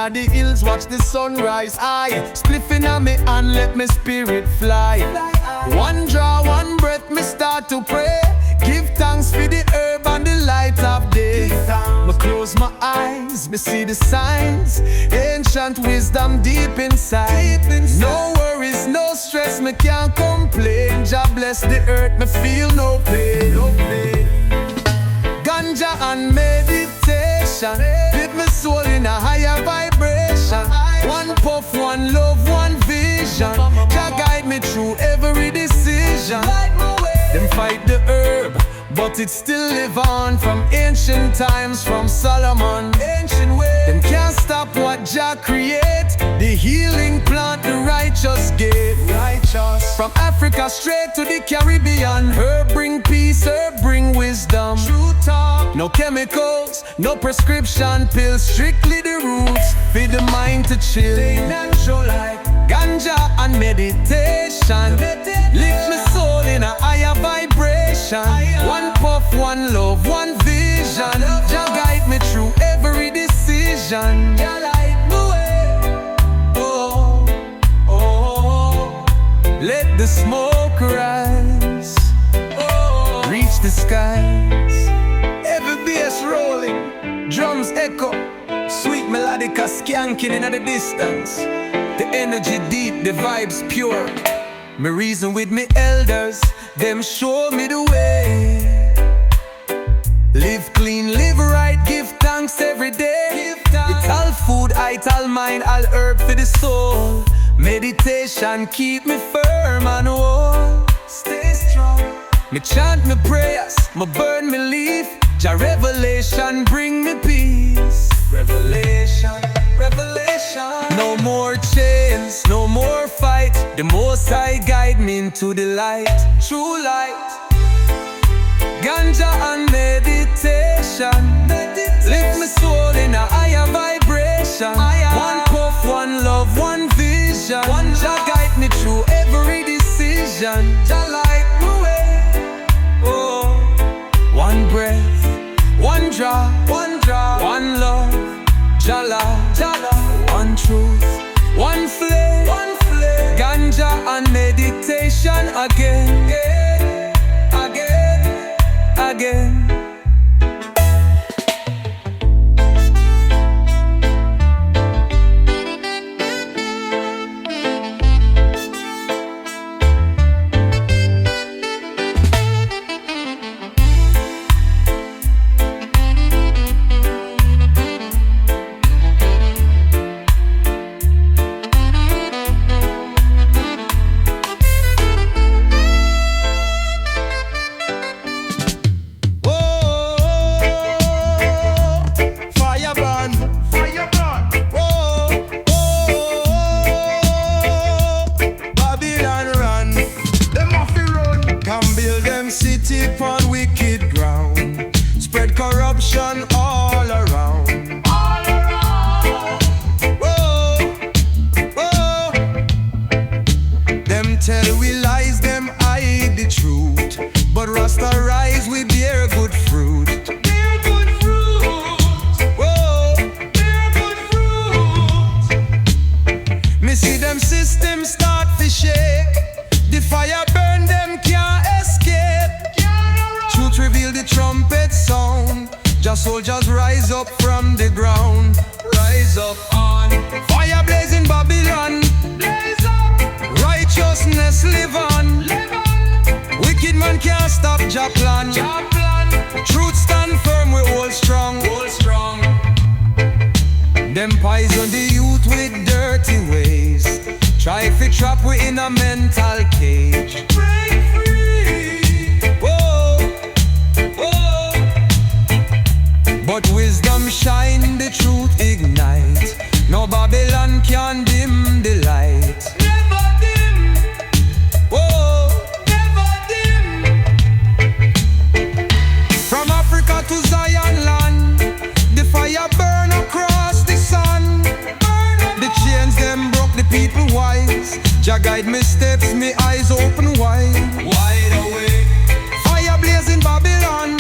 inna the hills, watch the sunrise. I spliffing on me and let me spirit fly. One draw, one breath, me start to pray. Give thanks for the herb and the light of day. Me close my eyes, me see the signs. Ancient wisdom deep inside. No worries, no stress, me can't complain. Jah bless the earth, me feel no pain. Ganja and meditation lift my soul in a higher vibration. One puff, one love, one vision. Jah guide me through every decision. Them fight the herb, but it still live on from ancient times, from Solomon. Ancient ways. Them can't stop what Jah create. The healing plant, the righteous gate. Righteous. From Africa straight to the Caribbean. Herb bring peace, herb bring wisdom. True talk. No chemicals, no prescription pills. Strictly the roots, feed the mind to chill. Stay natural like Ganja and meditation. Lift my soul in a higher vibration. One puff, one love, one vision. Jah guide me through every decision. Jah light the way. Oh, oh, let the smoke rise. Oh, reach the skies. Every bass rolling, drums echo. Sweet melodic skanking in the distance. The energy deep, the vibes pure. Me reason with me elders, them show me the way. Live clean, live right, give thanks every day. It's all food, all mind, all herb for the soul. Meditation keep me firm and whole. Stay strong. Me chant me prayers, me burn me leaf. Jah revelation bring me peace. Revelation, revelation. No more chains, no more fight. The Most High guide me into the light. True light. Ganja and meditation. Lift my soul in a higher vibration. One puff, one love, one vision. Jah guide me through every decision. Jah light my way. Oh, one breath, one drop, one love. Jah love, one truth, one flame. Ganja and meditation again, again. All around. Whoa, whoa. Them tell we lies, them hide the truth. But Rasta rise with their good fruit. Their good fruit. Whoa, their good fruit. Me see them systems start to shake. The fire burn, them can't escape. Truth reveal the trumpet sound. Just soldiers rise up from the ground. Rise up on fire blazing Babylon. Blaze up. Righteousness live on. Wicked man can't stop Jah plan. Truth stand firm, we hold strong. Them poison the youth with dirty ways. Try to trap we in a mental cage. Break free. Whoa, whoa. But wisdom shine, the truth ignite. No Babylon can dim the light. Never dim. Whoa, never dim. From Africa to Zion land, the fire burn across the sun. The chains them broke the people wise. Jah guide me steps, me eyes open wide. Wide awake. Fire blazing Babylon.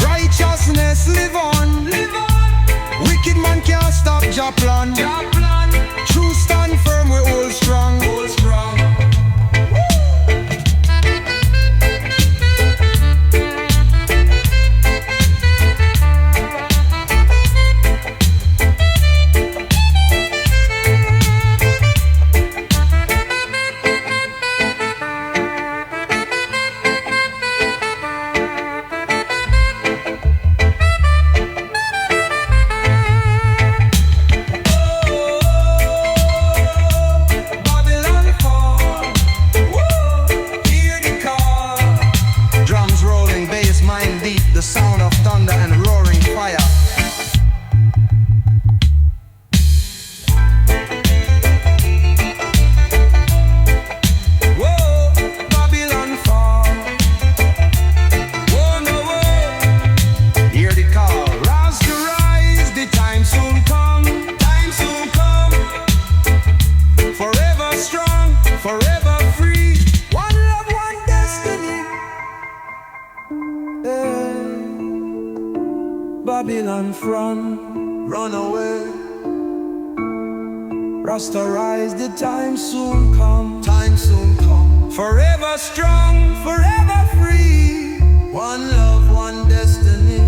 Righteousness live on. Wicked man can't stop plan. True stand firm, we hold strong. The sound of thunder and roaring fire. Whoa, Babylon fall. Whoa, no, whoa. Hear the call. Rasta rise, the time soon come. Time soon come. Forever strong, forever free. One love, one destiny. Babylon front, run away. Rasta rise, the time soon come. Time soon come. Forever strong, forever free. One love, one destiny.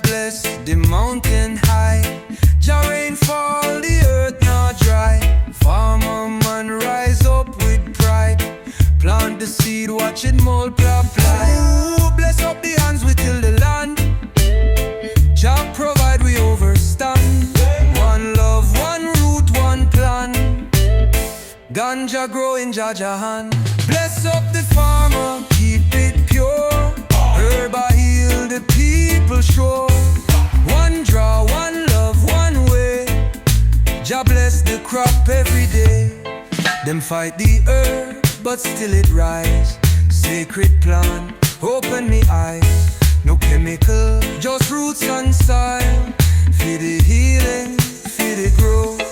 Bless the mountain high. Jah rain fall, the earth not dry. Farmer man rise up with pride. Plant the seed, watch it multiply. Ooh, bless up the hands, we till the land. Jah provide, we overstand. One love, one root, one plan. Ganja grow in Jah hand. Bless up the farmer, keep it pure. Herb heal the people sure. One draw, one love, one way. Jah bless the crop every day. Them fight the earth, but still it rise. Sacred plant, open me eyes. No chemical, just roots and soil. Feed it healing, feed it growth.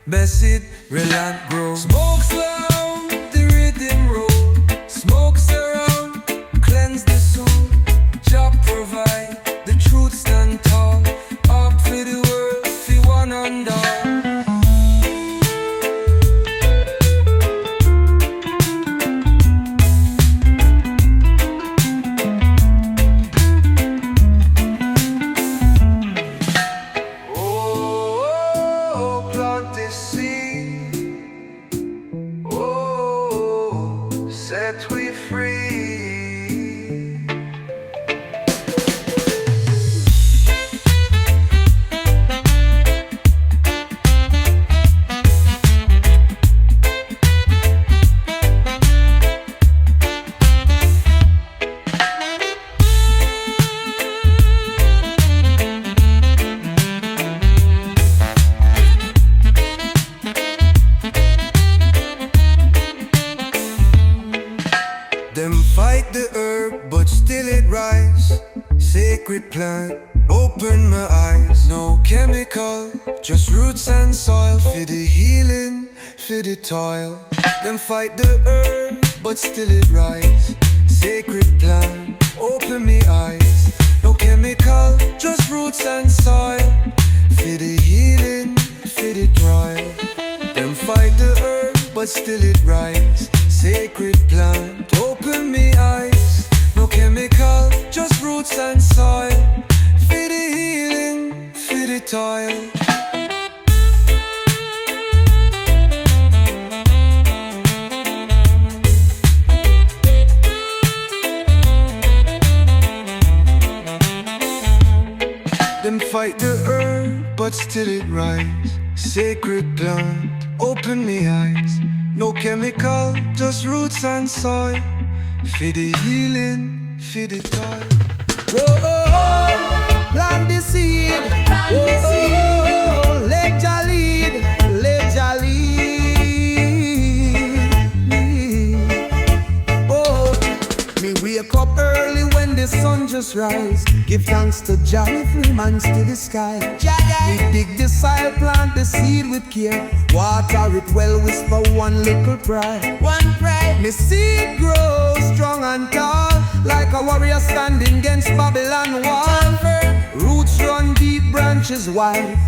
Best it, real and grow. Smoke surround, the rhythm roll. Smoke surround, cleanse the soul. Jah provide, the truth stand tall. Up for the world, for one and all. Set we free. Them fight the herb, but still it rise. Sacred plant, open my eyes. No chemical, just roots and soil. For the healing, for the toil. Them fight the herb, but still it rise. Sacred plant, open me eyes. No chemical, just roots and soil. For the healing, for the toil. Them fight the herb, but still it rise. Sacred plant, open me eyes. No chemical, just roots and soil. For the healing, for the toil. Them fight the earth, but still it rise. Sacred plant, open me eyes. No chemical, just roots and soil. For the healing, for the toil. Oh, plant the seed. Oh, let Jah lead, let Jah lead. Oh, me wake up early when the sun just rise. Give thanks to Jah, free man to the sky. We dig the soil, plant the seed with care. Water it well, whisper one little prayer. One prayer. Me seed grows strong and tall, like a warrior standing against Babylon wall. Roots run deep, branches wide.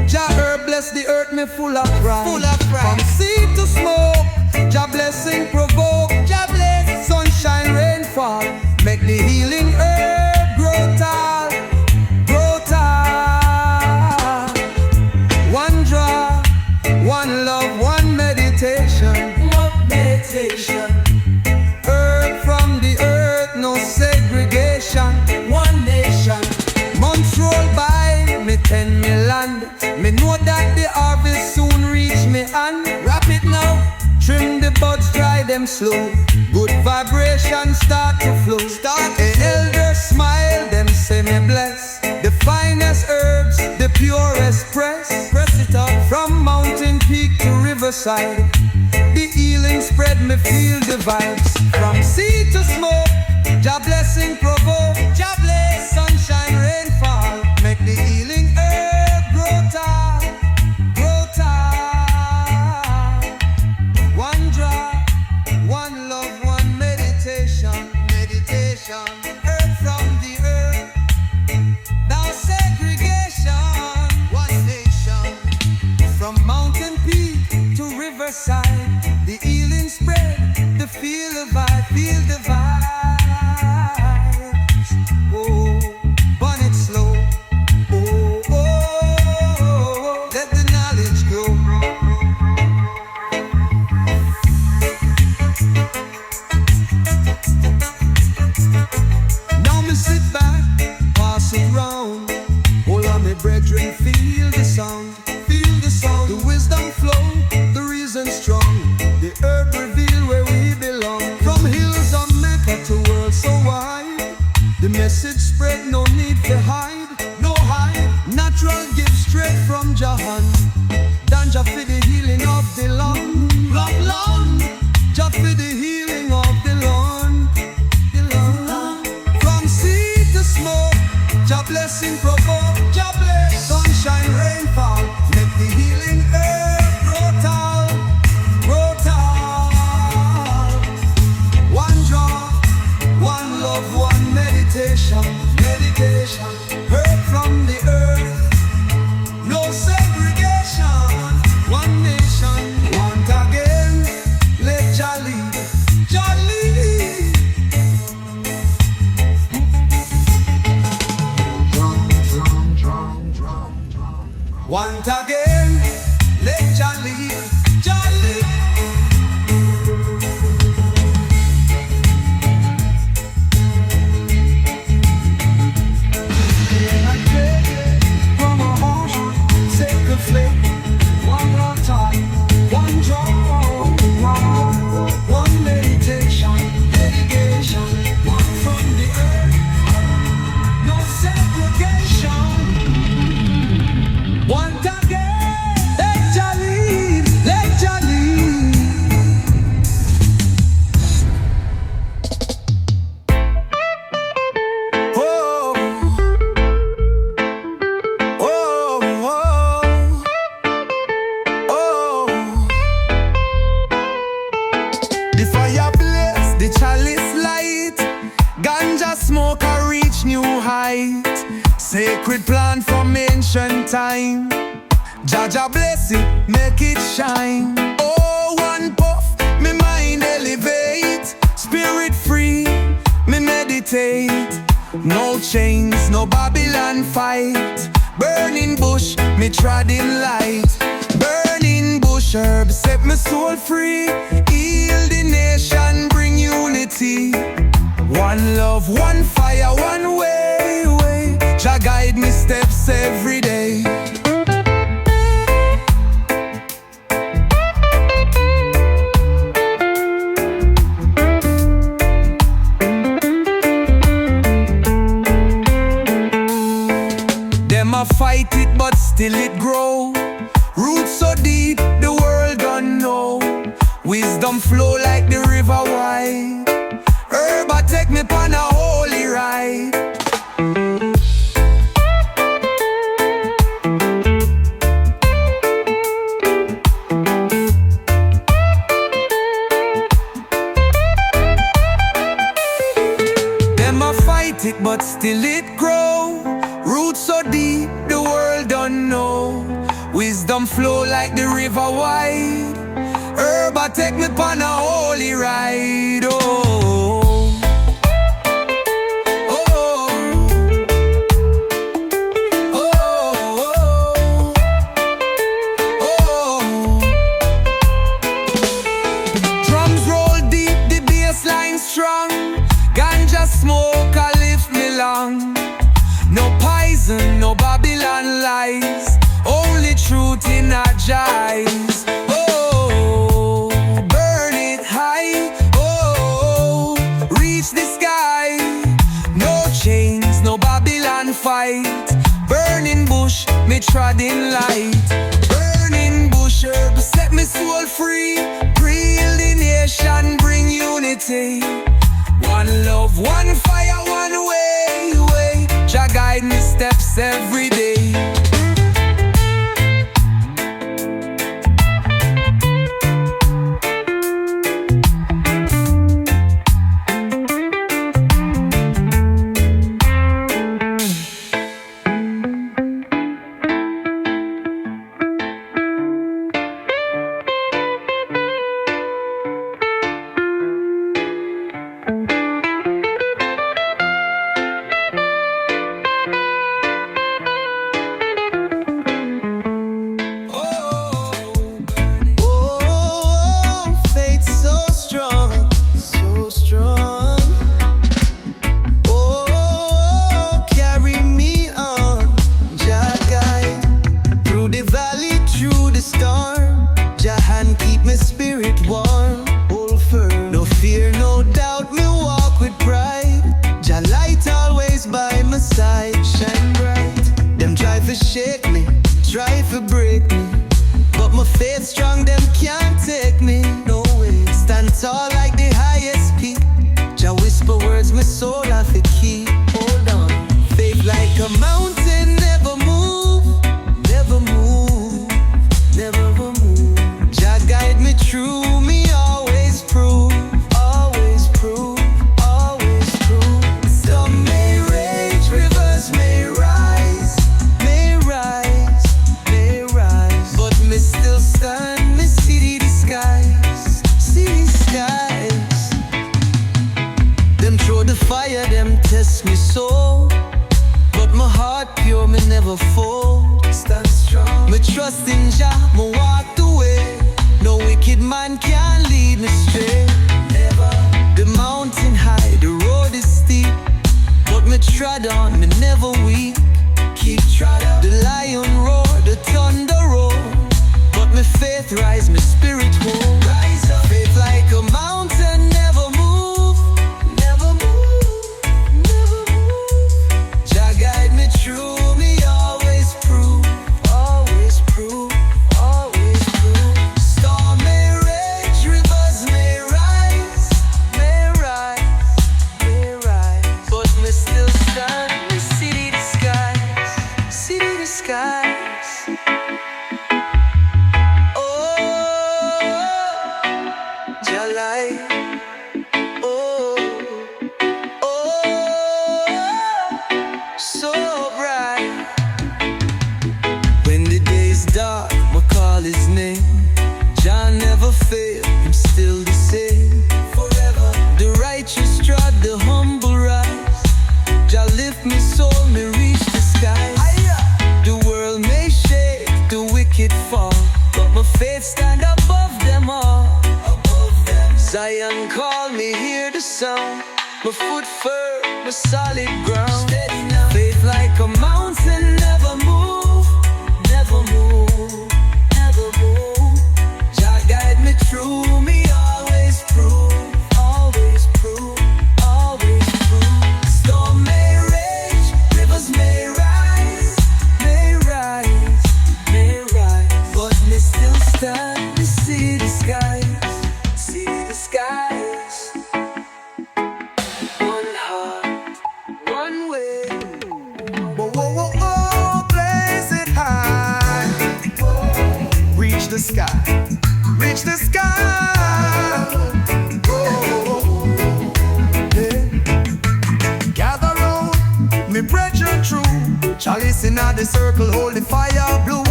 Jah herb bless the earth, me full of pride. From seed to smoke, Jah blessing provoke. Jah bless, sunshine, rainfall, make the healing herb grow tall, grow tall. One draw, one love, one meditation. Meditation. Herb from the earth, no segregation. One nation. Months roll by, me tend me land. Me know that the harvest soon reach me hand. Wrap it now, trim the buds, dry them slow. Good vibrations start to flow. The elders smile, them say me bless. The finest herbs, the purest press. Press it up from mountain peak to riverside. The healing spread, me feel the vibes. From seed to smoke, Jah blessing provoke. Jah bless, sunshine, rainfall, make the healing herb grow tall, grow tall. One drop, one love, one meditation. Meditation, earth from the earth. Now segregation, one nation. From mountain peak to riverside, the healing spread, the feel the vibe, feel the vibes. Oh, burn it slow. Oh, oh, oh, let the knowledge grow. Now me sit back, pass it round. All of me brethren feel the sound. Feel the sound, the wisdom flow, the reason strong. The earth reveal where we belong. From hills of Mecca to world so wide, the message spread, no need to hide. No hide, natural gift straight from Jahan. Ganja for the healing of the land. Long, Jah for the healing of the land. From seed to smoke, Jah blessing provoke. Jah bless, sunshine, rainfall, make the healing earth grow tall, grow tall. One draw, one love, one meditation. Meditation, heard from the earth. No segregation, one nation. Want again, let Jah lead, Jah lead. Want again, let Jah lead, Jah lead. From a horse, take a flake. One more time, one draw, one meditation, dedication. One from the earth, no segregation. Want again, let Jah lead, let Jah lead. Oh, oh, oh, oh. The fire blaze, the chalice light. Ganja smoke a reach new height. Sacred plant from ancient time. Jah Jah bless it, make it shine. Oh, one puff, me mind elevate. Spirit free, me meditate. No chains, no Babylon fight. Burning bush, me treading light. Burning bush herb, set my soul free. Heal the nation, bring unity. One love, one fire, one way. Jah guide me steps fight it, but still it grow. Roots so deep, the world don't know. Wisdom flow like the river wide. Herba take me on a holy ride. Them a fight it, but still it grow. Roots so deep, the world don't know. Wisdom flow like the river wide. Herba take me on a holy ride. Oh, oh, oh, oh. Drums roll deep, the bass line strong. Ganja smoke, I lift me long. No poison, no Babylon lies. Only truth in our eyes. Oh, burn it high. Oh, reach the sky. No chains, no Babylon fight. Burning bush, me trod in light. Burning bush herb set me soul free. Heal the nation, bring unity. One love, one fire, one way. Jah guide me steps every day. Shake me, try to break me, but my faith strong, them can't take me. No way, stand tall like the highest peak. Jah whisper words, my soul have to keep. Hold on, faith like a mountain, never move, never move, never move. Jah guide me true, me always prove, always prove, always prove. Some may rage, rivers may rise, but me still stand, me see the skies, see the skies. Them throw the fire, them test me so, but my heart pure, me never fold. Stand strong, me trust in Jah, me walk the way. No wicked man can lead me stray. Never. The mountain high, the road is steep, but me trod on, me never weak. Keep trod up. The lion roar, the thunder roar, but my faith rise, my spirit whole. Rise up. Faith like a mountain, never move, never move, never move. Jah guide me true, me always prove, always prove, always prove. Storm may rage, rivers may rise, may rise, may rise, but me still stand, me see the skies, see the skies. So bright. When the day is dark, we call his name. Jah never fail, him still the same. Forever. The righteous trod, the humble rise. Jah lift me soul, me reach the skies. The world may shake, the wicked fall, but my faith stand above them all. Zion call me, hear the sound. My foot firm, my solid ground. Steady now. Faith like a mountain, never move, never move, never move. Jah guide me true, me always prove, always prove, always prove. Storm may rage, rivers may rise, may the sky, reach the sky. Oh, yeah. Gather round, me brethren true. Chalice in the circle, hold the fire blue.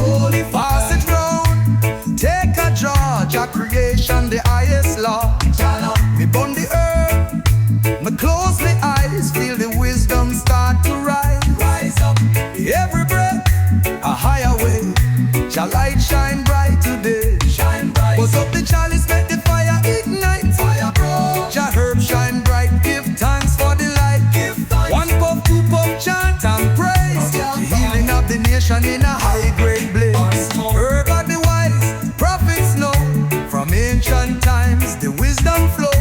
Pass it round, take a charge. Your creation, the highest law. Me burn the earth, me close my eyes, feel the wisdom start to rise. Rise up, every breath, a higher way. Your light shine bright today. Shine bright. Bust up the chalice, let the fire ignite. Fire bro. Your herb shine bright, give thanks for the light. Give thanks. One puff, two puff, chant and praise. The healing of the nation in a high grade blaze. Herb of the wise, prophets know. From ancient times, the wisdom flow.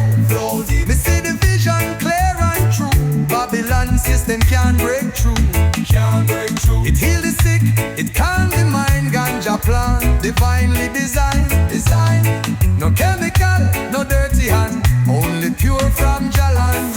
Me see the vision clear and true. Babylon system can't break through. It heal the sick, it calm the mind. Ganja plant, divinely designed. No chemical, no dirty hand, only pure from Jalan.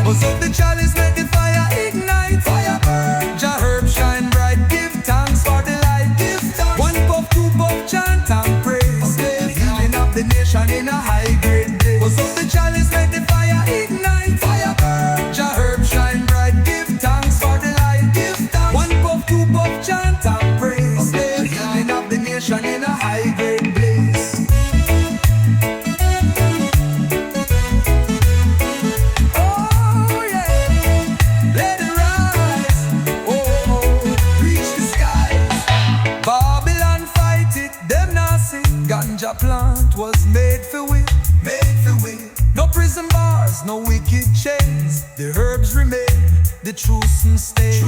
Bust up the chalice, let the fire ignite. Fire burn, Jah herb shine bright. Give thanks for the light. Give thanks. One puff, two puff, chant and praise. The healing of the nation in a high grade day. Bust up the chalice, let the fire ignite. Fire burn, Jah herb shine bright. Give thanks for the light. Give thanks. One puff, two puff, chant and praise. The healing of the nation in a high grade blaze. Oh yeah, let it rise. Oh, reach the sky. Babylon fight it, them not see. Ganja plant was made for we. No prison bars, no wicked chains. The herbs remain, the truth and stay.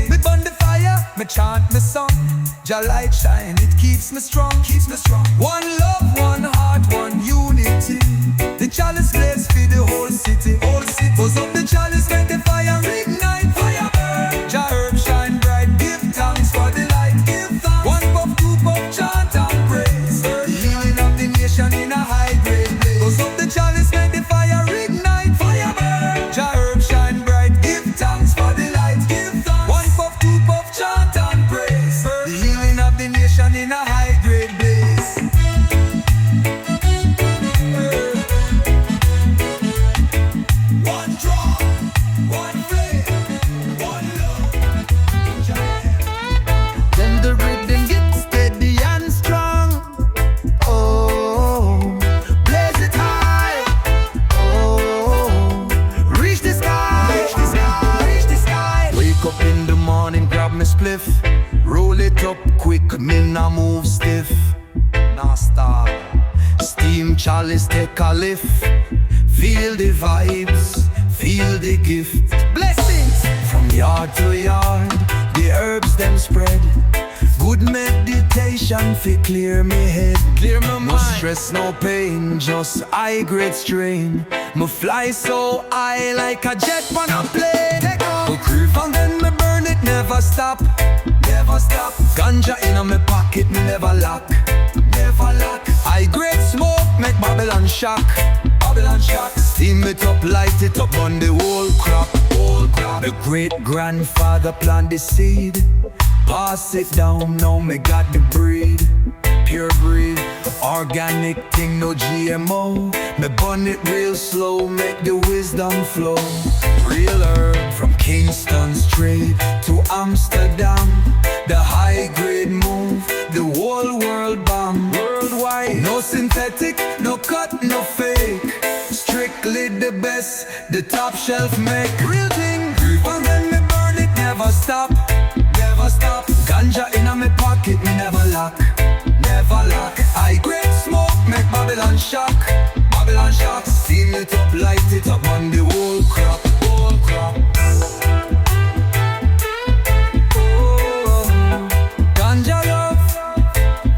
Me burn the fire, me chant me song. Jah light shine, it keeps me strong. One love, one heart, one unity. The chalice blaze for the whole city. Buzz up the chalice, let the fire ignite. Fire burn, Jah herb shine bright. Give thanks for the light. Give thanks. One puff, two puff, chant and praise. The healing of the nation in a high grade blaze. Buzz up the chalice, let the fire ignite. Fire burn, Jah herb shine bright. Give thanks for the light. Give thanks. One puff, two puff, chant and praise. The healing of the nation in a high grade blaze. One draw, one flame, one love. Then the rhythm gets steady and strong. Oh, blaze it high. Oh, reach the sky. Reach the sky. Wake up in the morning, grab me spliff. Roll it up quick, me nah move stiff. Nah stop. Steam chalice, take a lift. Feel the vibes, feel the gift. Blessings from yard to yard, the herbs them spread. Good meditation fi clear me head. Clear my mind. No stress, no pain, just high grade strain. Me fly so high like a jet on a plane. Take off. Me creep and then me burn it, never stop. Ganja in a me pocket, me never lock. High grade smoke make Babylon shock. Steam it up, light it up on the whole crop. The great grandfather plant the seed. Pass it down, now me got the breed. Pure breed, organic thing, no GMO. Me burn it real slow, make the wisdom flow. Real herb from Kingston straight to Amsterdam. The high grade move, the whole world bomb. Worldwide, no synthetic, no cut, no fake. Strictly the best, the top shelf make. Real thing, and then me burn it, never stop. Ganja in a me pocket, me never lock. High grade smoke make Babylon shock. Steam it up, light it up on the whole crop. Oh, Ganja love.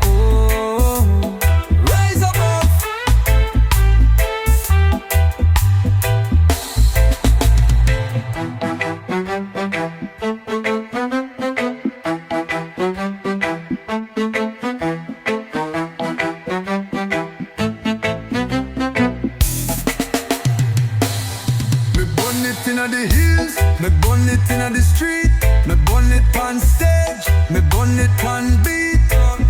Oh, rise above. Inna the hills, me burn it inna the street. Me burn it on stage, me burn it on beat.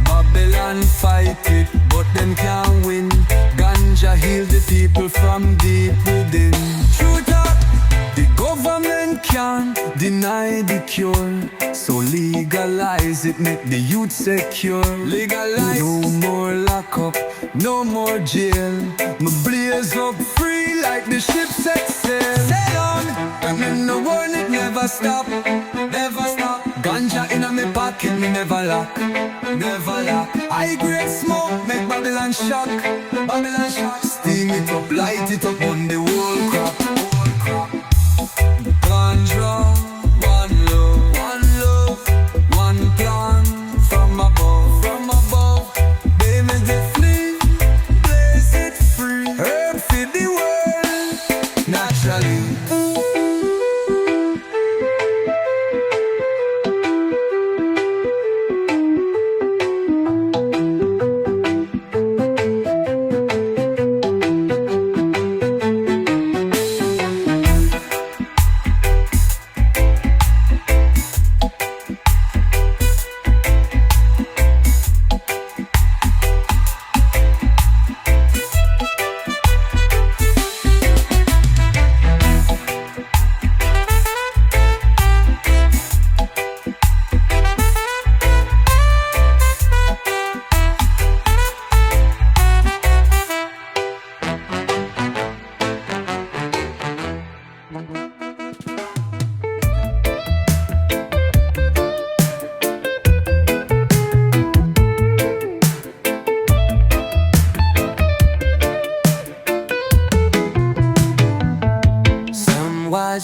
Babylon fire. fight it, but them can't win. Ganja heal the people from deep within. True talk, the government can't deny the cure. So legalize it, make the youth secure. Legalize. No more lockup, no more jail. Me blaze up free like the ship set sail. Sail on, and in the world it never stop, never stop. Ganja in me pocket, me never lock, never lock. I grade smoke, make Babylon shock, Babylon shock. Steam it up, light it up on the whole crop, whole crop. Ganja, one love, one plan from above, from above. They make the flame, blaze it free. Herb feed the world naturally.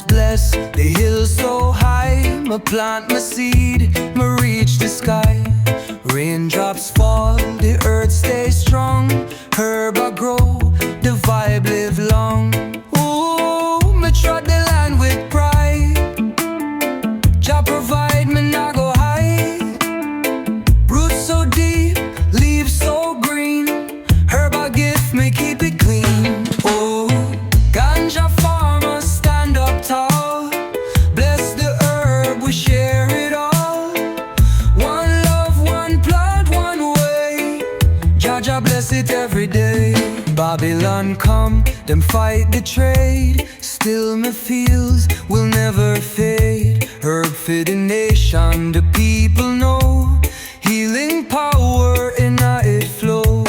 Bless the hills so high, me plant my seed, me reach the sky. Raindrops fall, the earth stays strong. Herb I grow, the vibe live long. Ooh, me trod the land with pride. Jah provide, me nah go hide. Roots so deep, leaves so green. Herb I give, me keep it clean. Oh, ganja farmers stand up tall. Bless the herb, we share it all. One love, one plant, one way. Jah Jah bless it every day. Babylon come, them fight the trade. Still my fields will never fade. Herb for the nation, the people know. Healing power in it flow.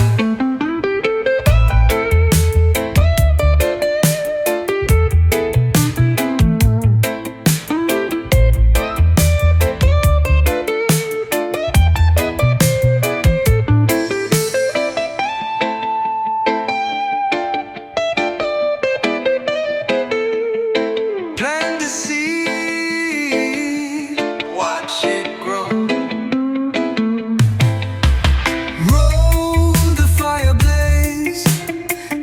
Plant the seed, watch it grow. Roll the fire blaze,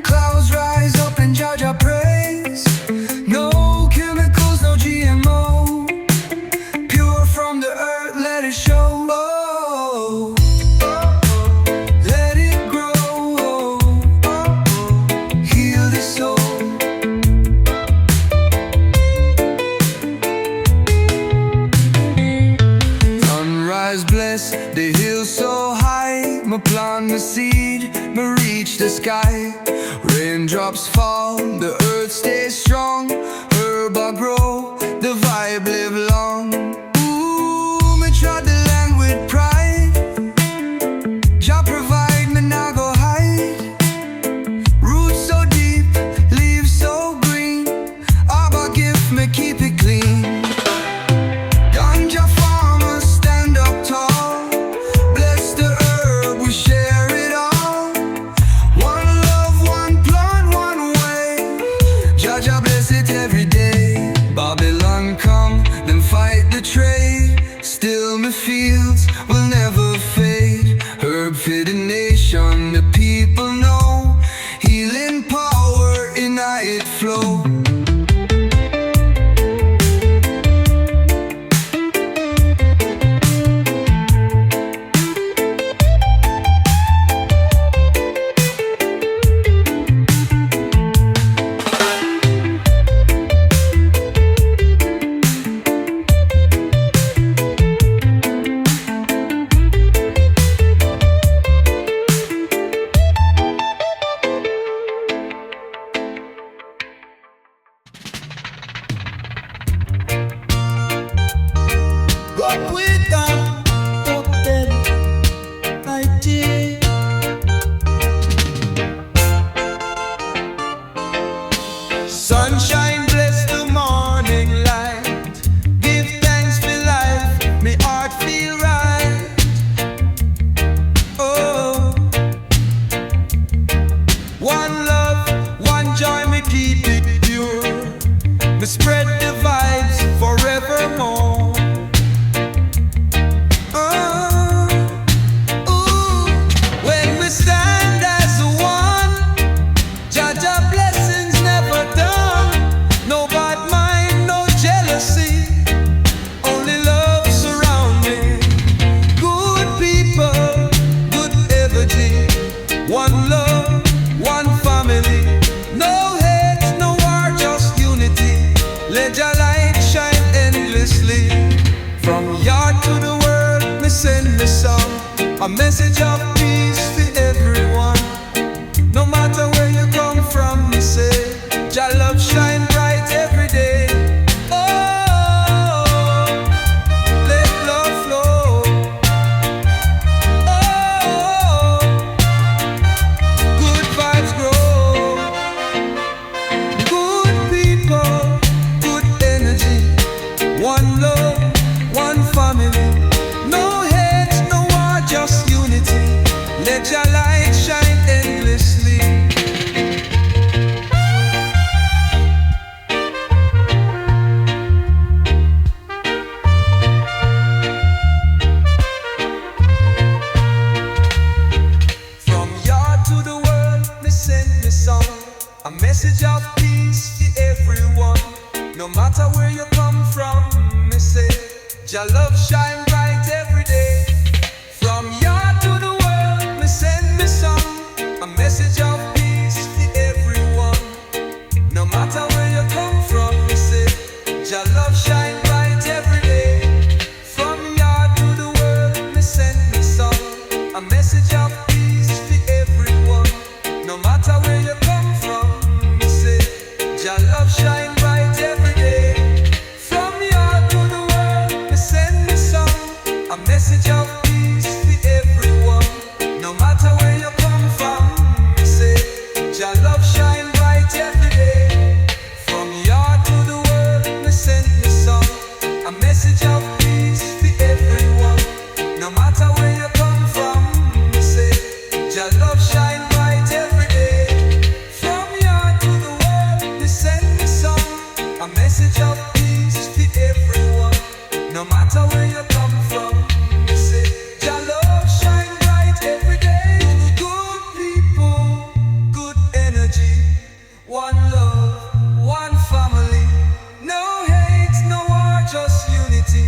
clouds rise up and Jah Jah praise. No chemicals, no GMO, pure from the earth, let it show. Oh, let it grow, heal the soul. Sunrise bless the hills so high, me plant the seed, me reach the sky. Raindrops fall, the earth stays strong. Herb I grow, the vibe live long. Ooh, me trod the land with pride. Jah provide, me nah go hide. Roots so deep, leaves so green. Abba give, me keep it clean. Ganja farmers stand up tall. Bless the herb, we share it all. One love, one plant, one way. Jah Jah bless it every day. Babylon come, them fight the trade. Still my fields will never fade. Herb for the nation, the people know. Healing power in it flow. walk with God, open like day. Sunshine bless the morning light. Give thanks for life, me heart feel right. Oh, one love, one joy, me keep it pure. Me spread the vibes forevermore. Oh, ooh, when we stand as one, Jaja blessings never done. No bad mind, no jealousy, only love surrounding. Good people, good energy, one love, one family. No hate, no war, just unity. Let your light shine endlessly. From yard to the world, me send the song, a message of peace for everyone. No matter where you come from, me say, your love shine bright every day. Oh, let love flow. Oh, good vibes grow. Good people, good energy, one love, one family. No hate, no war, just unity. Let your light shine endlessly. From yard to the world, me send me song, a message of peace to everyone. No matter where you come from, me say, your love shine bright every day. From yard to the world, me send me song, a message of peace to everyone. No matter where you come from, me say, your love shine bright every day. From yard to the world, me send me song, a message of peace to everyone. No matter where you come from, me say, your love shine bright every day. From yard to the world, me send me song, a message of peace to everyone. No matter where you come from, me say, your love shine bright every day. From yard to the world, me send me song, a message of peace to everyone. No matter where you come from, me say, your love shine bright every day. From yard to the world, me send me song, a message of peace to everyone. No matter where you come from, me say, your love shine bright every day. Good people, good energy, one love, one family. No hate, no war, just unity.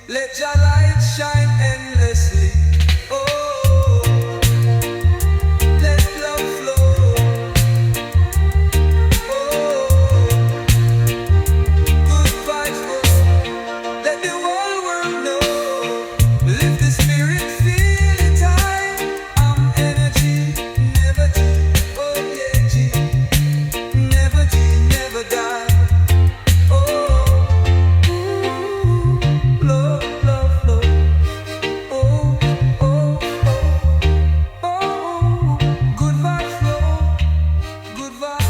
Let your light shine endlessly. Oh, let love flow. Oh, good vibes grow. Let the whole world know. Lift the spirit, feel it high. I'm energy, never die. Oh yeah, G, never die. Oh, ooh, love, love, love. Oh, oh, oh, oh, good vibes flow, good vibes.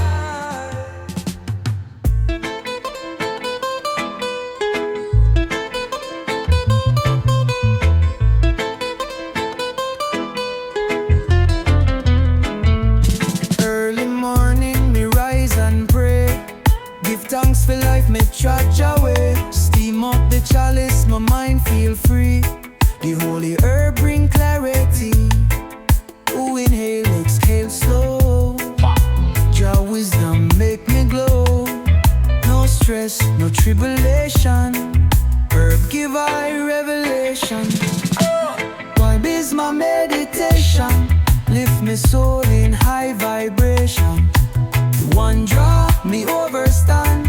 Early morning, me rise and pray. Give thanks for life, me trudge away. Steam up the chalice, my mind feel free. The holy herb bring clarity. Who inhale, exhale slow. Draw wisdom, make me glow. No stress, no tribulation. Herb give I revelation. Vibe is my meditation. Lift me soul in high vibration. One draw, me overstand.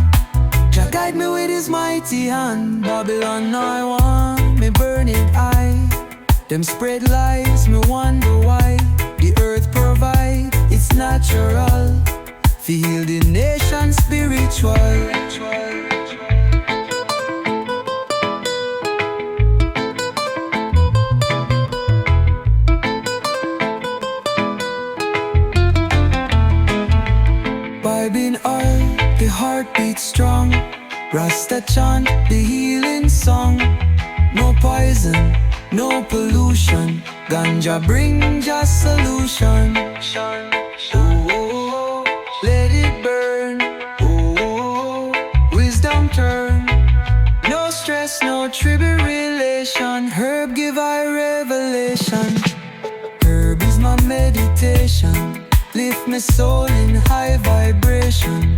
Jah guide me with his mighty hand. Babylon I want, me burn it high. Them spread lies, me wonder why. The earth provide, it's natural. Feel the nation spiritual. heartbeat strong. Rasta chant the healing song. No poison, no pollution. Ganja bring just solution. Oh, let it burn. Oh, wisdom turn. No stress, no tribulation. Herb give I revelation. Herb is my meditation. Lift my soul in high vibration.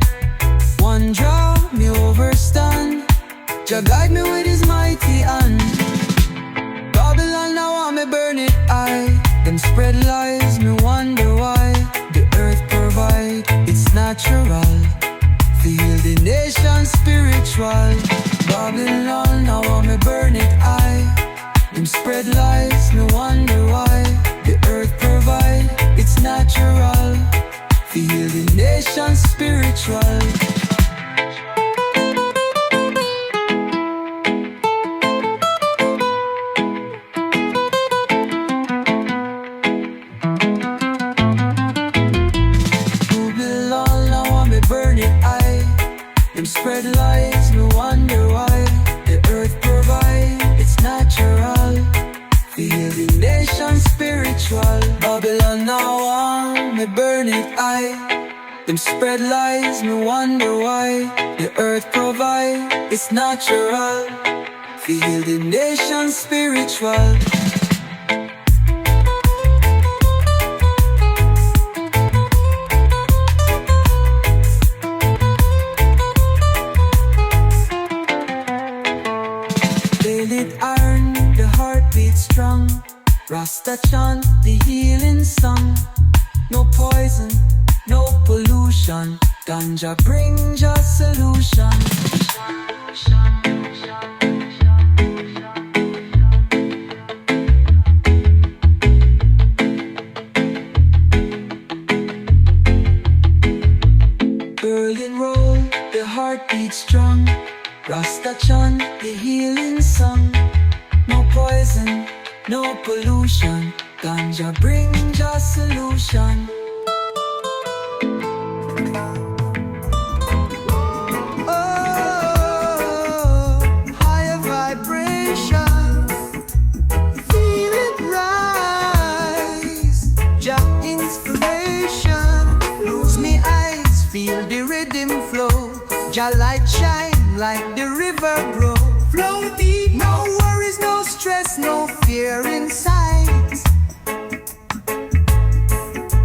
One draw me overstand. Jah guide me with his mighty hand. Babylon now want me burn it high. Them spread lies, me wonder why. The earth provide, it's natural. Feel the nation spiritual. Babylon now want me burn it high. Them spread lies, me wonder why. The earth provide, it's natural. Feel the nation spiritual. Them spread lies, me wonder why. The earth provide, it's natural. Feel the nation spiritual. Babylon now want me burn it high. Them spread lies, me wonder why. The earth provide, it's natural. Feel the nation spiritual. Rasta chant the healing song. No poison, no pollution. Ganja bring just solution. Berlin roll, the heartbeat strong. Rasta chant the healing song. No poison, no pollution. Ganja bring just solution. Oh, higher vibration. Feel it rise. Jah inspiration. Lose me eyes, feel the rhythm flow. Jah light shine like the river grow. Flow deep, no worries, no stress, no fear inside.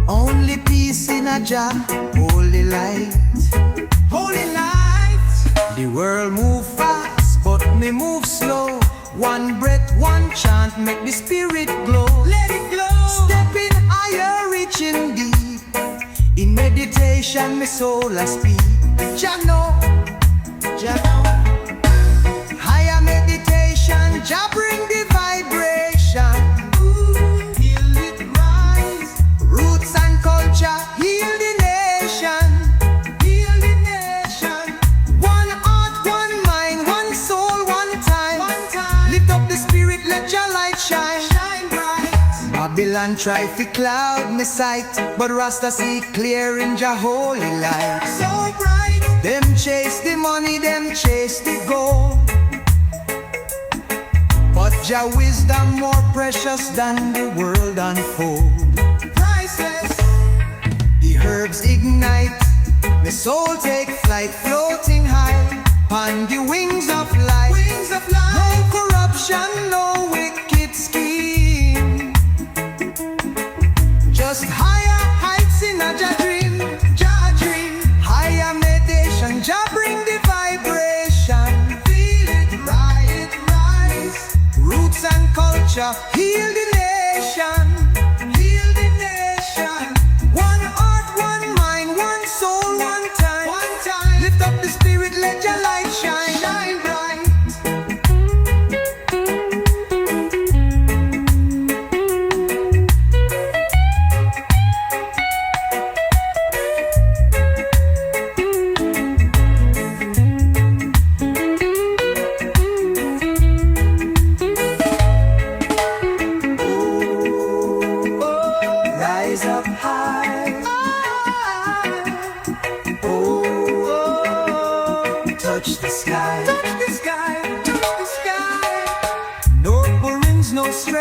Only peace in a Jah, holy light. Holy light. The world move fast, but me move slow. One breath, one chant, make the spirit glow. Let it glow. Stepping higher, reaching deep. In meditation, my soul I speak. Jah know, Jah know. Higher meditation, Jah bring the vibration. Ooh, feel it rise. Roots and culture, heal the nation. Heal the nation. One heart, one mind, one soul, one time. One time. Lift up the spirit, let your light shine. Shine bright. Babylon try to cloud me sight, but Rasta see clear in Jah holy light. So bright. Them chase the money, them chase the gold. But Jah wisdom more precious than the world unfold. Priceless. The herbs ignite, the soul take flight, floating high on the wings of light. Wings of light. No corruption, no wicked scheme. Just higher heights in a Jah dream. Jah dream. Higher meditation, Jah bring the vibration. Feel it rise. Roots and culture, heal the nation. Heal the nation. One heart, one mind, one soul, one time. One time. Lift up the spirit, let your light shine. Shine bright.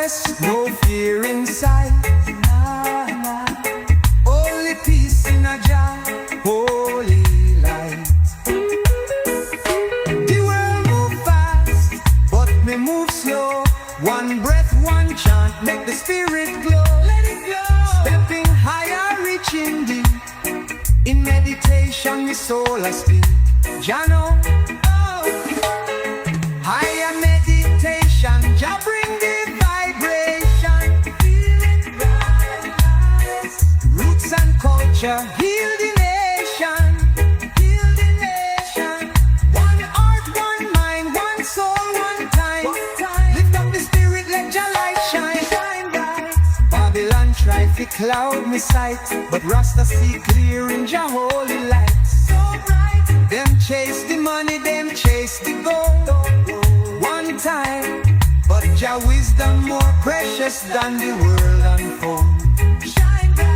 stress, no fear inside. Only peace in a jar, holy light. The world move fast, but me move slow. One breath, one chant, make the spirit glow. Let it glow. Stepping higher, reaching deep. In meditation, my soul I speak. Jano, oh. Higher meditation, Jah bring the vibration. Feeling rise. Roots and culture, heal the nation. Heal the nation. One heart, one mind, one soul, one time. Lift up the spirit, let Jah light shine. Shine bright. Babylon try to cloud me sight, but Rasta see clear in Jah holy light. So bright. Them chase the money, them chase the gold. One time, but Jah wisdom more precious than the world unfold. Shine bright.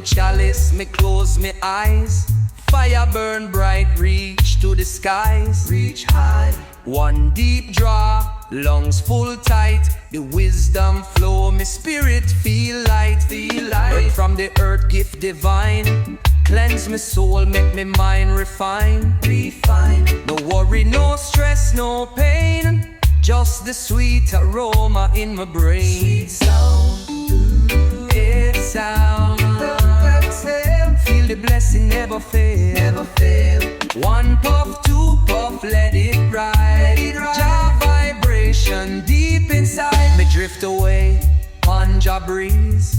Chalice, me close me eyes. Fire burn bright, reach to the skies. Reach high. One deep draw, lungs full tight. The wisdom flow, me spirit feel light. Feel light. Earth from the earth gift divine. Cleanse me soul, make me mind refine. Refine. No worry, no stress, no pain. Just the sweet aroma in my brain. Sweet sound. It sound. Feel the blessing never fail. Never fail. One puff, two puff, let it ride. Jah vibration deep inside. Me drift away, Ganja breeze.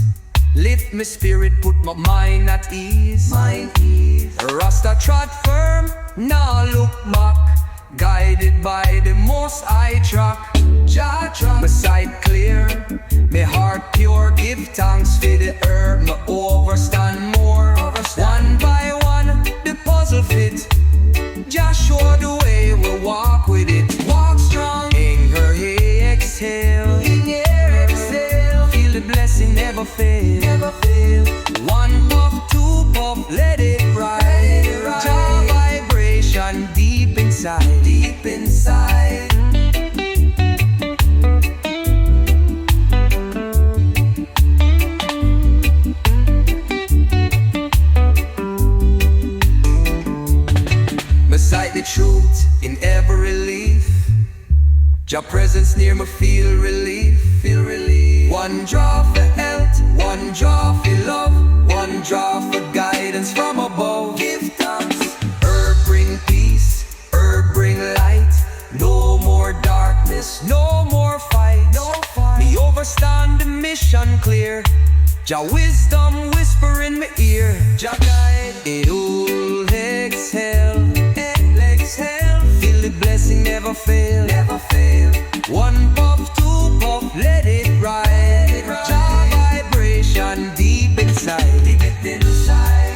Lift my spirit, put my mind at ease. Mind ease. Rasta trod firm, now look back. Guided by the most high track. Jah track. My sight clear, my heart pure. Give thanks for the herb, me overstand more. One by one, the puzzle fit. Jah show the way, we walk with it. Walk strong, anger, exhale. Inhale, exhale. Feel the blessing never fail. Never fail. One puff, two puff, let it ride. Jah vibration deep inside. Deep inside. Beside the truth in every leaf. Jah presence near me, feel relief. Feel relief. One draw for health, one draw for love, one draw for guidance from above. Give thanks. Herb bring peace, herb bring light. No more darkness, no more fight. No fight. Me overstand the mission clear. Jah wisdom whisper in my ear. Jah guide. Inhale, exhale. Exhale. Feel the blessing never fail. Never fail. One puff, two puff, let it ride. Jah vibration deep inside. Deep inside.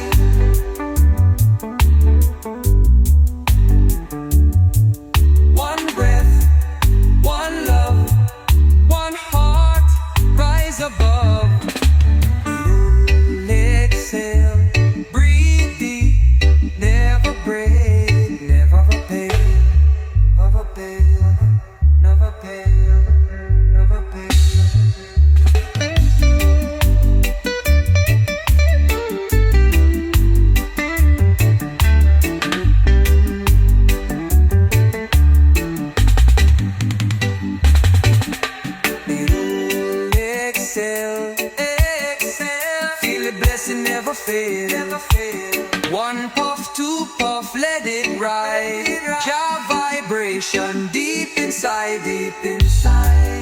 One breath, one love, one heart, rise above. Exhale, breathe deep, never break, never fail, never fail, never fail, never fail. Exhale, exhale. Feel the blessing never fail. Never fail. One puff, two puff, let it ride. Jah vibration deep inside, deep inside.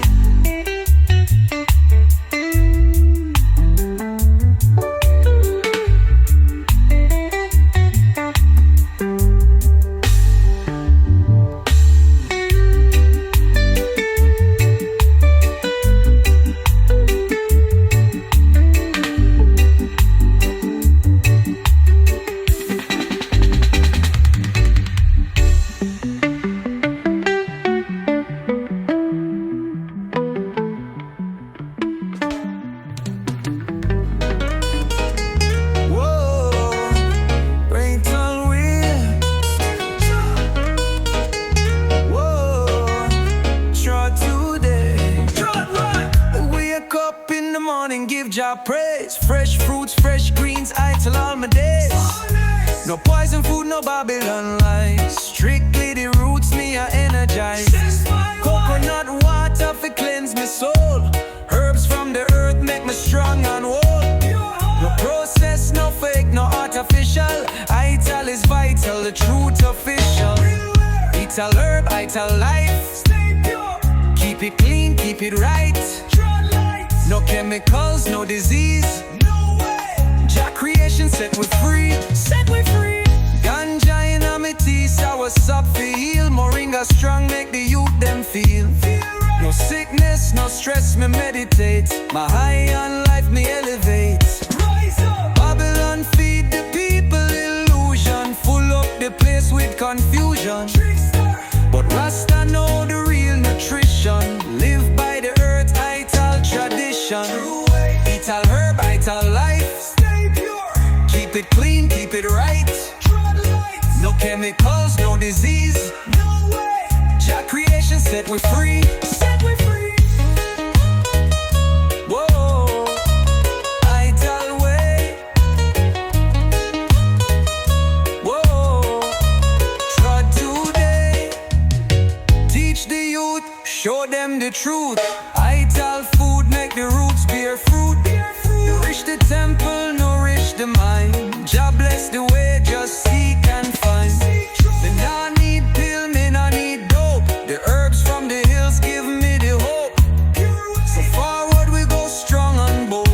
praise. Fresh fruits, fresh greens, I tell all my days. No poison food, no Babylon lies. Strictly the roots, me I energize. Coconut water for cleanse me soul. Herbs from the earth make me strong and whole. No process, no fake, no artificial. I tell is vital, the truth official. Eat all herb, I tell life. Keep it clean, keep it right. No chemicals, no disease. Jah creation set we free. Ganja in a me tea, sour sup for heal. Moringa strong, make the youth them feel. No sickness, no stress, me meditate. My high on life, me elevate. Babylon feed the people illusion. Full up the place with confusion. But Rasta know the real nutrition. Live by the earth, I tell tradition. Eat all herb, I tell life. Keep it clean, keep it right. No chemicals, no disease. Jah creation set we free. Whoa, I tell way. Whoa, trod today. Teach the youth, show them the truth. I tell food, make the roots bear fruit. Nourish the temple, nourish the mind. Jah bless the way, just seek and find. Me nah need pill, me nah need dope. The herbs from the hills give me the hope. So forward we go strong and bold.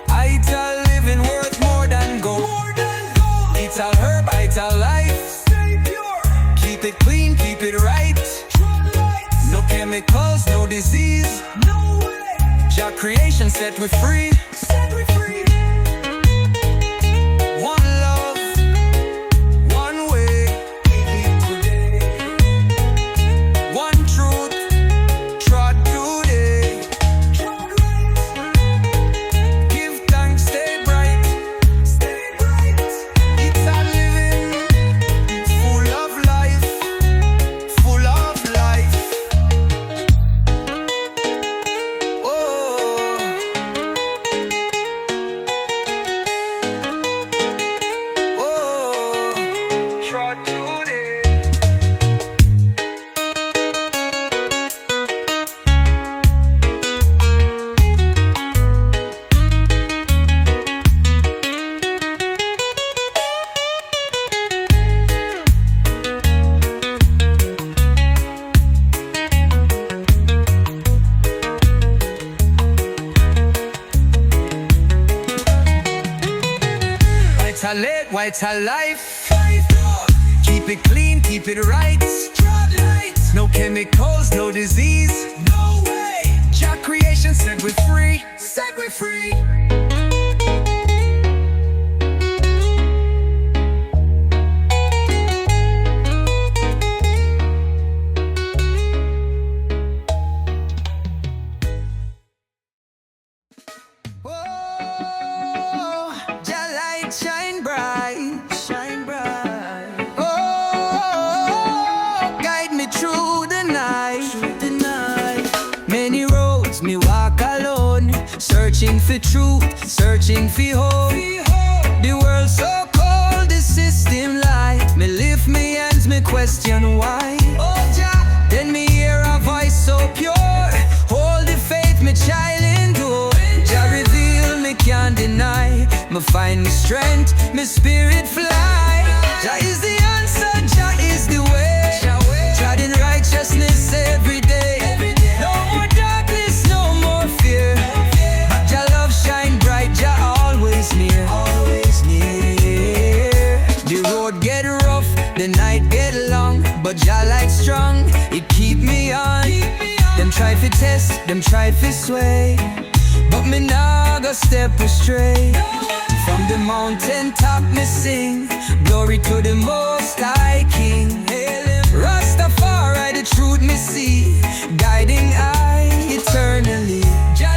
I tell living worth more than gold. Eat all herb, I tell life. Keep it clean, keep it right. No chemicals, no disease. Jah creation set we free. One love, one way. One truth, trod today. Give thanks, stay bright. It's a living, full of life, full of life. Oh, trod today. White a life. Keep it clean, keep it right. No chemicals, no disease. Jah creation set we free. Shine bright, oh, guide me through the night. Many roads me walk alone, searching for truth, searching for hope. The world so cold, the system lie. Me lift me hands, me question why. Oh Jah, then me hear a voice so pure. Hold the faith, me child endure. Jah reveal, me can't deny. Me find me strength, me spirit fly. Jah is the answer, Jah is the way. Trod in righteousness every day. No more darkness, no more fear. Jah love shine bright, Jah always near. The road get rough, the night get long, but Jah light strong, it keep me on. Them try to test, them try to sway, but me nah go step astray. From the mountain top me sing, glory to the Most High King. Rastafari the truth me see, guiding I eternally. Jah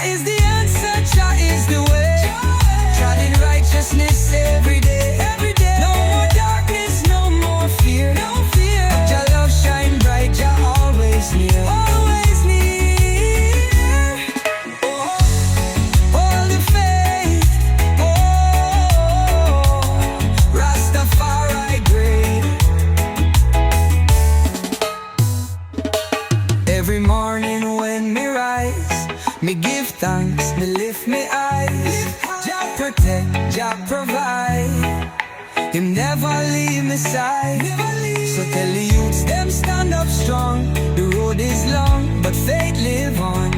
is the answer, Jah is the way. Trod in righteousness every day. No more darkness, no more fear. Jah love shine bright, Jah always near. All the Every morning when me rise, me give thanks, me lift me eyes. Jah protect, Jah provide. Him never leave me side. So tell the youths them stand up strong. The road is long, but faith live on.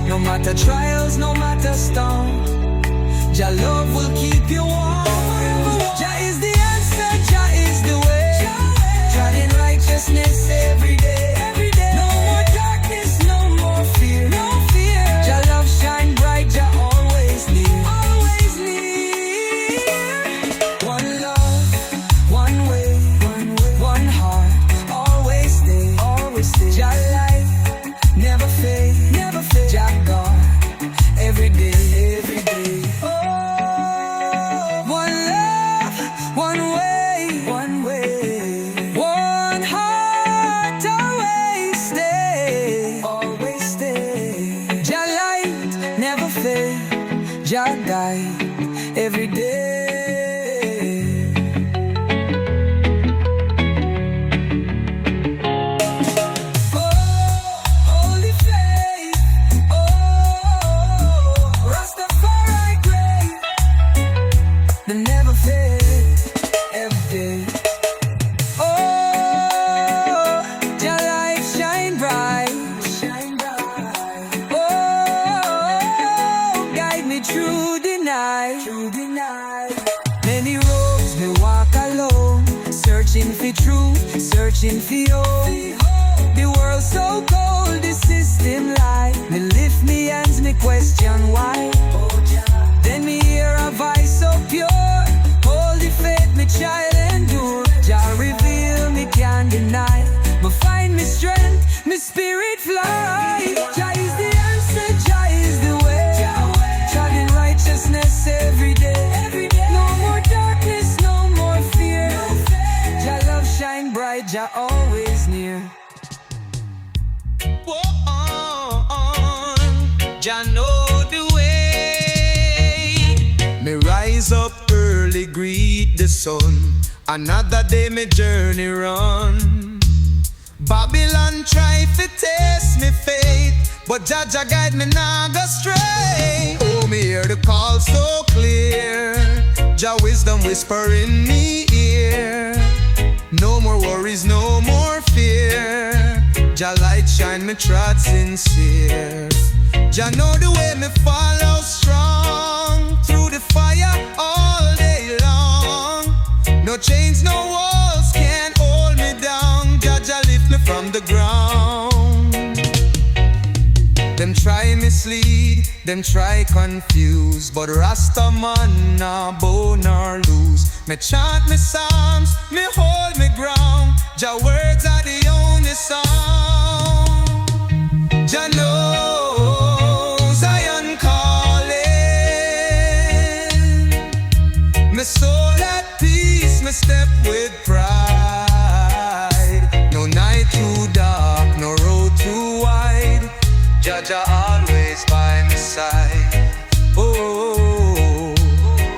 No matter trials, no matter storm, Jah love will keep you warm. Jah is the answer, Jah is the way. Trod in righteousness every day. No more darkness, no more fear. Jah love shine bright, Jah always near. One love, one way, one heart, always stay. Jah light, never fade. Jah God, every day. Oh, one love, one way, one heart, always stay. Jah light, never fade. Jah guide, every day. Never fade, every day. Oh, Jah light shine bright. Oh, guide me through the night. Many roads me walk alone, searching for truth, searching for hope. The world so cold, the system lie. Me lift me hands, me question why. Then me hear a voice so pure. Holy faith, me child endure. Jah reveal, me can't deny. Me find me strength, me spirit fly. Jah is the answer, Jah is the way. Trod in righteousness every day. No more darkness, no more fear. Jah love shine bright, Jah always near. Jah know the way. Me rise up early, greet the sun. Another day me journey run. Babylon try to test me faith, but Jah guide me nah go stray. Oh, me hear the call so clear. Jah wisdom whisper in me ear. No more worries, no more fear. Jah light shine, me trod sincere. Jah know the way, me follow strong. Through the fire all day long. No chains, no walls can hold me down. Jah lift me from the ground. Them try mislead, them try confuse, but Rasta man nah bow nor lose. Me chant me psalms, me hold me ground. Jah words are the only song. Jah knows I am calling. Me soul at peace, me step with pride. No night too dark, no road too wide. Jah always by my side. Oh,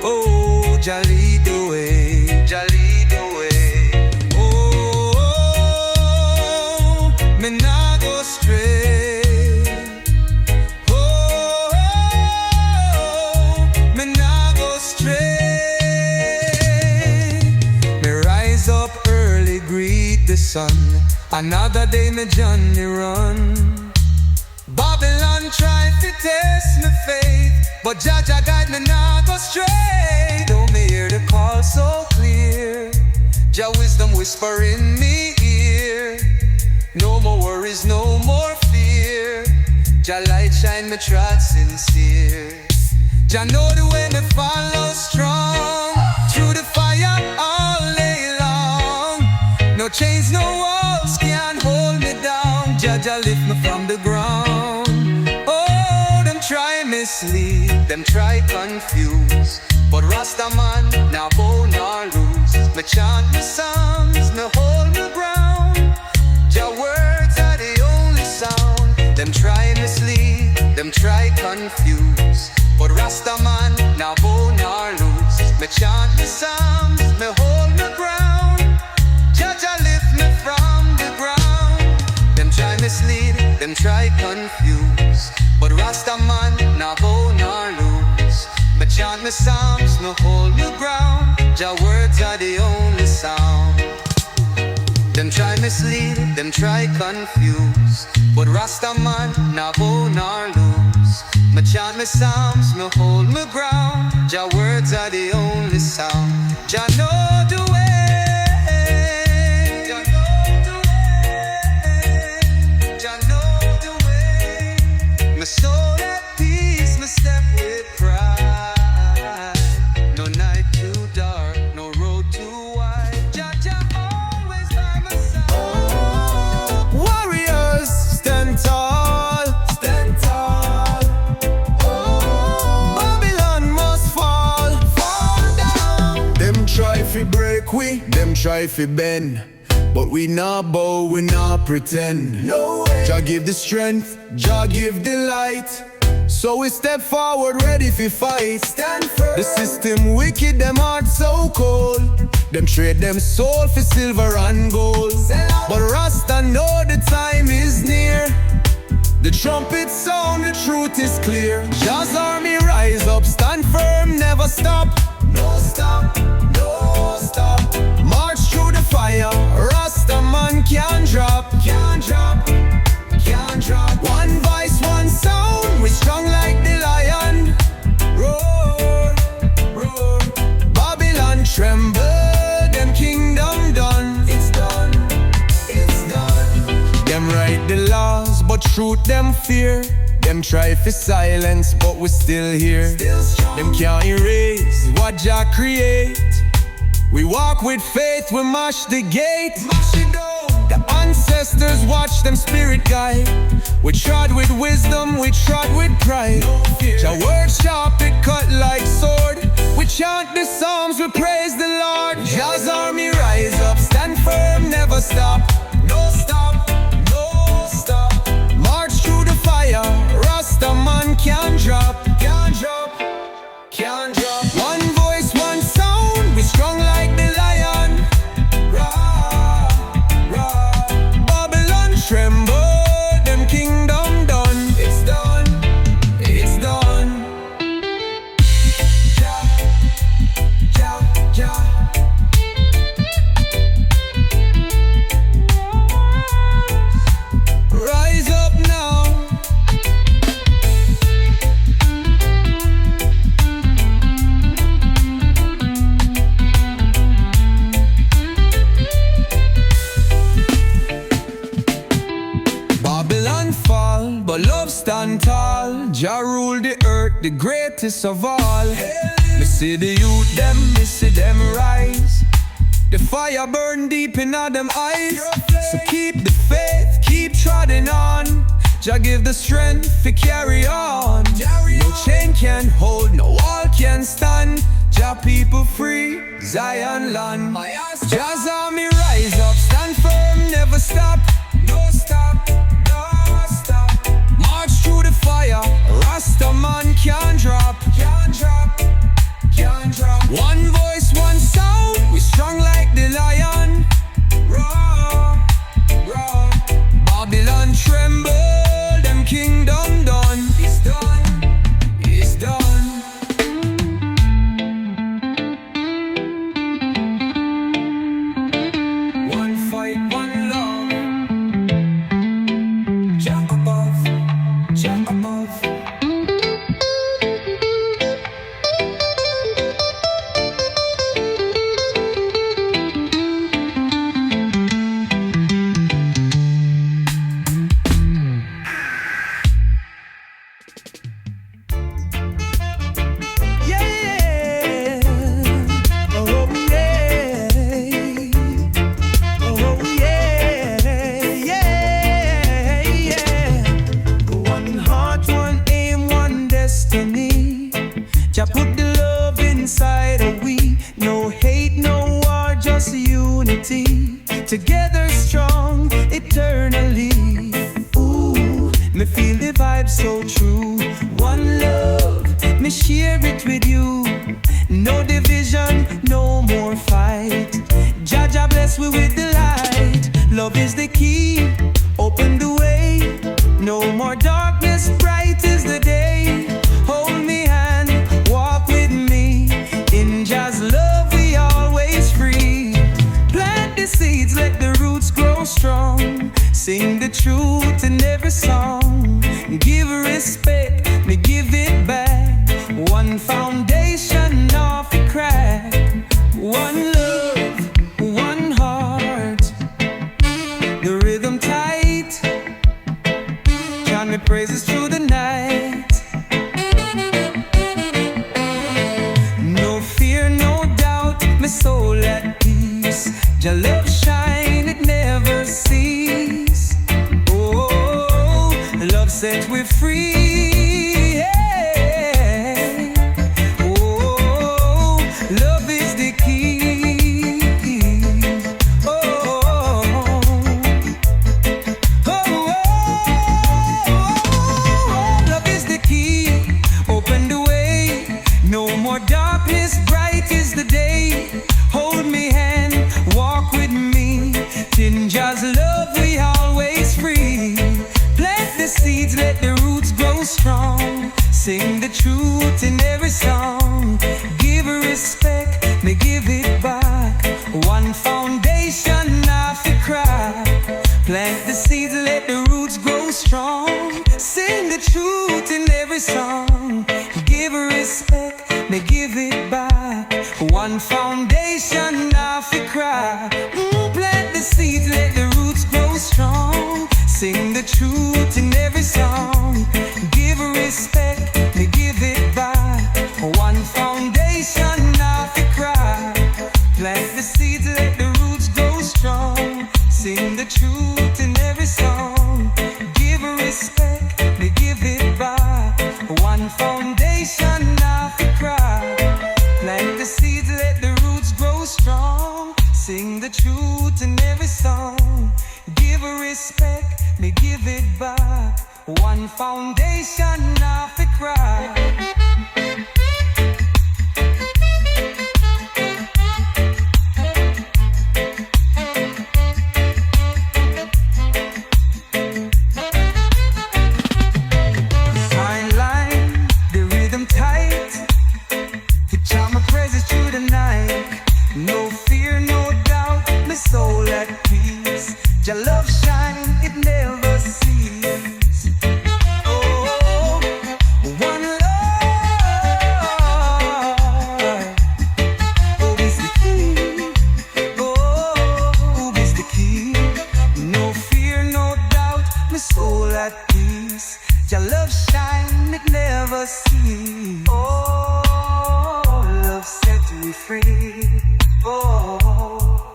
oh, Jah lead the way. Jah lead the way. Oh, me nah go stray. Oh, me nah go stray. Me rise up early, greet the sun. Another day me journey run. Babylon try to test me faith, but Jah guide me nah go stray. Though me hear the call so clear, Jah wisdom whisper in me ear. No more worries, no more fear. Jah light shine, me trod sincere. Jah know the way, me follow strong. Through the fire all day long. No chains, no walls can hold me down. Jah lift me from the ground. Oh, them try mislead, them try confuse, but Rasta man now bow nor lose. Me chant me psalms, me hold me ground. Jah words are the only sound. Them try mislead, them try confuse, but Rasta man now bow nor lose. Me chant me psalms, me hold me ground. Jah lift me from the ground. Them try mislead, them try confuse, but Rasta man, nah bow nor lose. Me chant me psalms, me hold me ground. Jah words are the only sound. Them try mislead, them try confuse, but Rasta man, nah bow nor lose. Me chant me psalms, me hold me ground. Jah words are the only sound. Jah know the way. Jah know the way. Jah know the way. Me soul at peace, me step with pride. No night too dark, no road too wide. Jah always by my side. Warriors, stand tall, stand tall. Babylon must fall, fall down. Them try fi break we, them try fi bend, but we not bow, we not pretend. No way. Jah give the strength, Jah give the light. So we step forward, ready fi fight. Stand firm. The system wicked, them heart so cold. Them trade them soul for silver and gold. But Rasta know the time is near. The trumpet sound, the truth is clear. Jah's army rise up, stand firm, never stop. No stop, no stop. March through the fire, Rasta man can't drop. Can't drop, can't drop. One voice, one sound, we strong like the lion. Roar, roar. Babylon tremble, them kingdom done. It's done, it's done. Them write the laws, but truth them fear. Them try for silence, but we still here. Still strong. Them can't erase what Jah create. We walk with faith, we mash the gate. Mash it down. The ancestors watch them spirit guide. We trod with wisdom, we trod with pride. No fear. Jah word sharp, it cut like sword. We chant the psalms, we praise the Lord. Jah's army rise up, stand firm, never stop. No stop, no stop. March through the fire, Rasta man can't drop. Can't drop, can't drop. One voice, one sound, we strong like the lion. Rah, rah. Babylon tremble, them kingdom done. It's done, it's done. Jah, Jah, Jah. Rise up now. Babylon fall, but love stand tall. Jah rule the earth, the greatest of all. Me see the youth, them, me see them rise. The fire burn deep in all them eyes. So keep the faith, keep trotting on. Jah give the strength to carry on. No chain can hold, no wall can stand. Jah people free, Zion land. Jah's army rise up, stand firm, never stop. No stop, no stop. March through the fire, Rasta man can't drop. Can't drop, can't drop. One voice, one sound, we strong like the lion. Roar, roar. Babylon tremble, them kingdom done. It's done, it's done. One fight, one love. Jah above, Jah above. Yeah, oh yeah, oh yeah, yeah. One heart, one aim, one destiny. Jah put the love inside of we. No hate, no war, just unity. Together strong, eternally. Ooh, me feel the vibe so true. One love, me share it with you. No division, no more fight. Jah Jah bless we with the light. Love is the key, open the way. truth in every song. Give respect, me give it back. One foundation off the crack. One love, one heart. The rhythm tight. Chant me praises through the night. No fear, no doubt, my soul at peace. Your love shine, it never cease. Oh, love set we free. Yeah. Oh, love is the key. Oh, love is the key. Open the way. No more darkness, bright is the day. Hold me hand, walk with me. Ginger's love we always free. Plant the seeds, let the roots grow strong. Sing the truth in every song. Give respect, me give it back. One foundation off the crack. Plant the seeds, let the roots grow strong. Sing the truth in every song. Give respect, me give it back. One foundation off the crack. Plant the seeds, let the roots grow strong. Sing the truth in every song. Give respect, me give it back. One foundation off the crack. Plant the seeds, let the roots grow strong. Sing the truth in every song. Give respect, me give it back. One foundation off the crack. Plant the seeds, let the roots grow strong. Sing the truth in every song. Give respect, me give it back. One foundation off the crack. Fine line, the rhythm tight. You chant my praises through the night. No fear, no doubt, my soul at peace. Your love shine, it never ceases. Oh, one love. Oh, is the key. Oh, is the key. No fear, no doubt, my soul at peace. Your love shine, it never ceases. Oh, love set me free. Oh,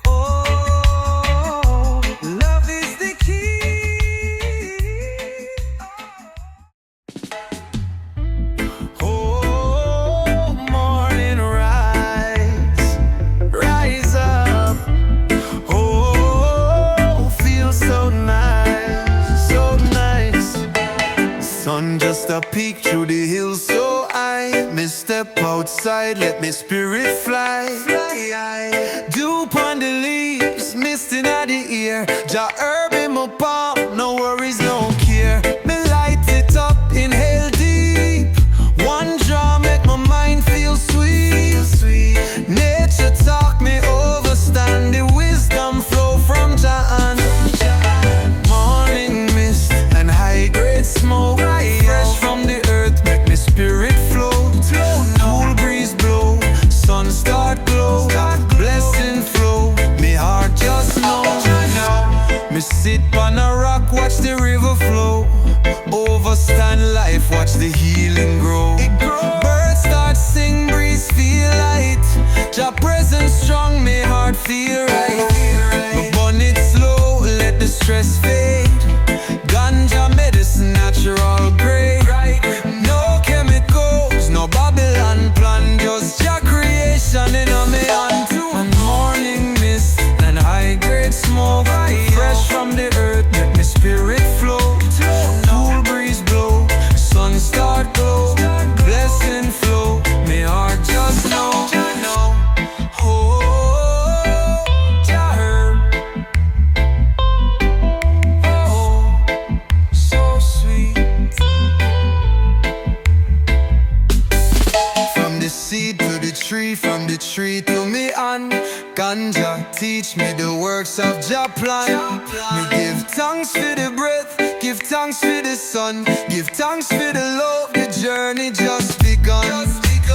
oh, love is the key. Oh, morning rise, rise up. Oh, feels so nice, so nice. Sun just a peek through the hills so high. Me step outside, let me spirit fly. Dew upon the leaves, mist in the ear. Ja herb in my palm, no worries, no care. Me light it up, inhale deep. One draw make my mind feel sweet. Nature talk me overstand. The wisdom flow from Jah. Morning mist and high grade smoke. Fresh from the earth, make me spirit float. Cool breeze blow, sun start glow. Blessing flow, me heart just know. Me sit on a rock, watch the river flow. Overstand life, watch the healing grow. Birds start sing, breeze feel light. Jah presence strong, me heart feel right. Me burn it slow, let the stress fade. Ganja medicine, natural grade. No chemicals, no Babylon plan. Just Jah creation in a me hand. And morning mist and high grade smoke. Fresh from the earth, make me spirit flow. Cool breeze blow, sun start glow. Blessing flow, me heart just know. Oh, Jah heard. Oh, so sweet. From the seed to the tree, from the tree to me and Ganja, teach me the works of Jah plan. Me give tongue thanks for the breath, give thanks for the sun, give thanks for the love, the journey just begun.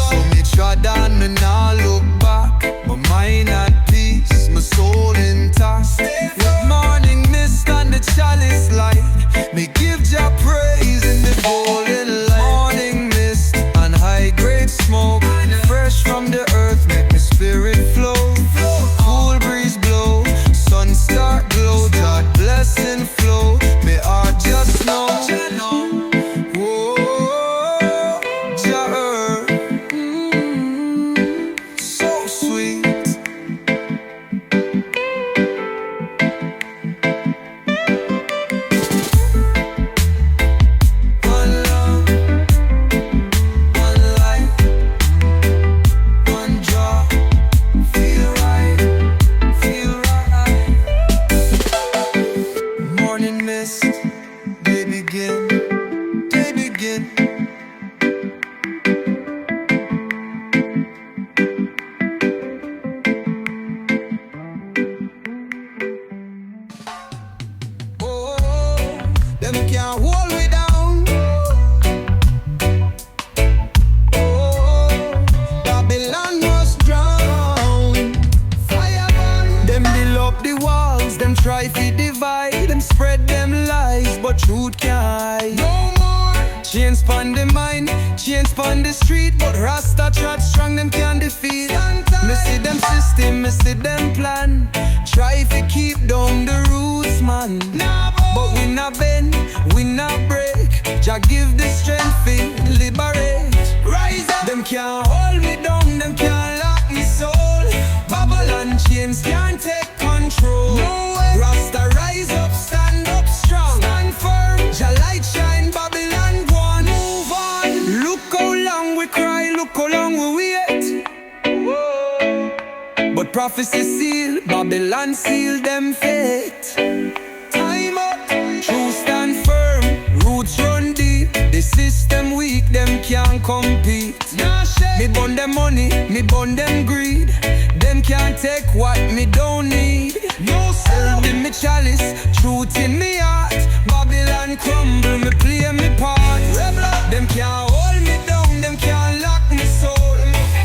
So me trod on, me now look back, my mind at peace, my soul intact. With morning mist and the chalice light, me give Jah praise in the golden light. Morning mist and high grade smoke, fresh from the earth, make my spirit flow. Cool breeze blow, sun start glow, God blessing flow, me heart just know. Whoa, Jah earth, so sweet. One love, one life, one drop, feel right, feel right. Morning mist, day begin, day begin. Oh, them can't hold me down. Oh, Babylon must drown. Fire burn. Them build up the walls, them try to divide, them spread them lies, but truth can't hide. No more chains pon the mind, chains pon the street, but Rasta trot strong, them can't defeat. Me see them system, me see them plan, try to keep down the roots, man. But we not bend, we not break. Jah give the strength to liberate. Rise up, them can't hold me down, them can't lock me soul. Babylon chains can't take control. No way. Rasta rise up, stand up strong, stand firm. Jah light shine, Babylon go on, move on. Look how long we cry, look how long we wait. Whoa. But prophecy seal, Babylon seal them fate. Time up, true stand firm, roots run deep. The system weak, them can't compete. Me burn them money, me burn them greed. Them can't take what me don't need. No self in me chalice, truth in me heart. Babylon crumble, me play me part. Them can't hold me down, them can't lock me soul.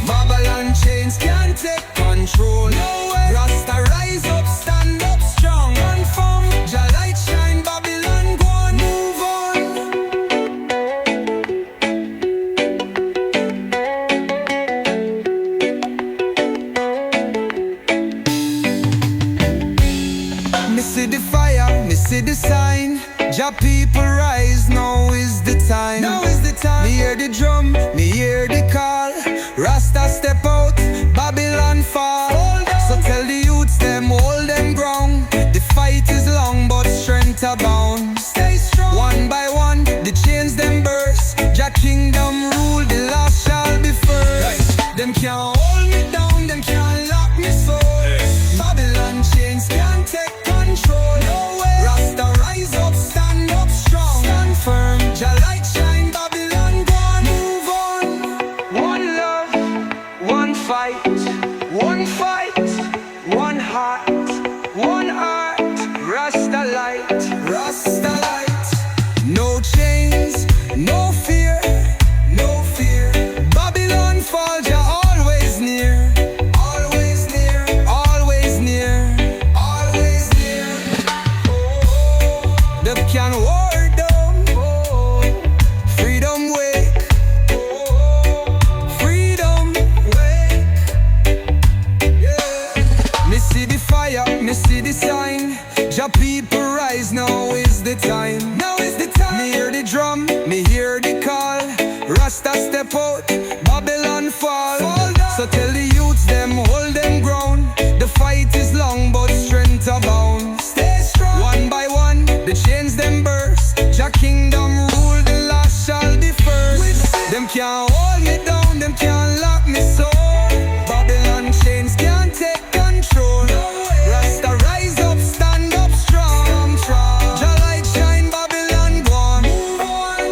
Babylon chains can't take control. No way. Rasta rise up, stand up strong. Confirm, Jah light shine, Babylon go on, move on. Me see the fire, me see the sign. Jah people rise, now is the time. Now is the time. Me hear the drum, me hear the call. Rasta step out, Babylon fall. So tell the youths them hold them ground. The fight is long but strength abound. Stay strong. One by one, the chains them burst. Jah kingdom rule, the last shall be first. Them can't hold me down, them can't lock me soul. Babylon chains can't take control. No way. Rasta rise up, stand up strong, stand firm. Jah light shine, Babylon go on, move on. One love, one fight, one fight, one heart, one heart. Rasta light, Rasta light. No chains, no fear, no fear. Babylon fall, Jah always near, always near, always near, always near. Oh, them can war down. Oh, freedom wake. Oh, freedom wake. Yeah. Me see the fire, me see the sign. Jah people rise, now is the time. Now is the time. Me hear the drum, me hear the call. Rasta step out, Babylon fall. So tell the youths them hold them ground. The fight is long but strength abound. Stay strong. One by one, the chains them burst. Jah kingdom rule, the last shall be first. Them can't hold me down, them can't lock me soul. Babylon chains can't take control. Rasta rise up, stand up strong. Jah light shine, Babylon go on, move on.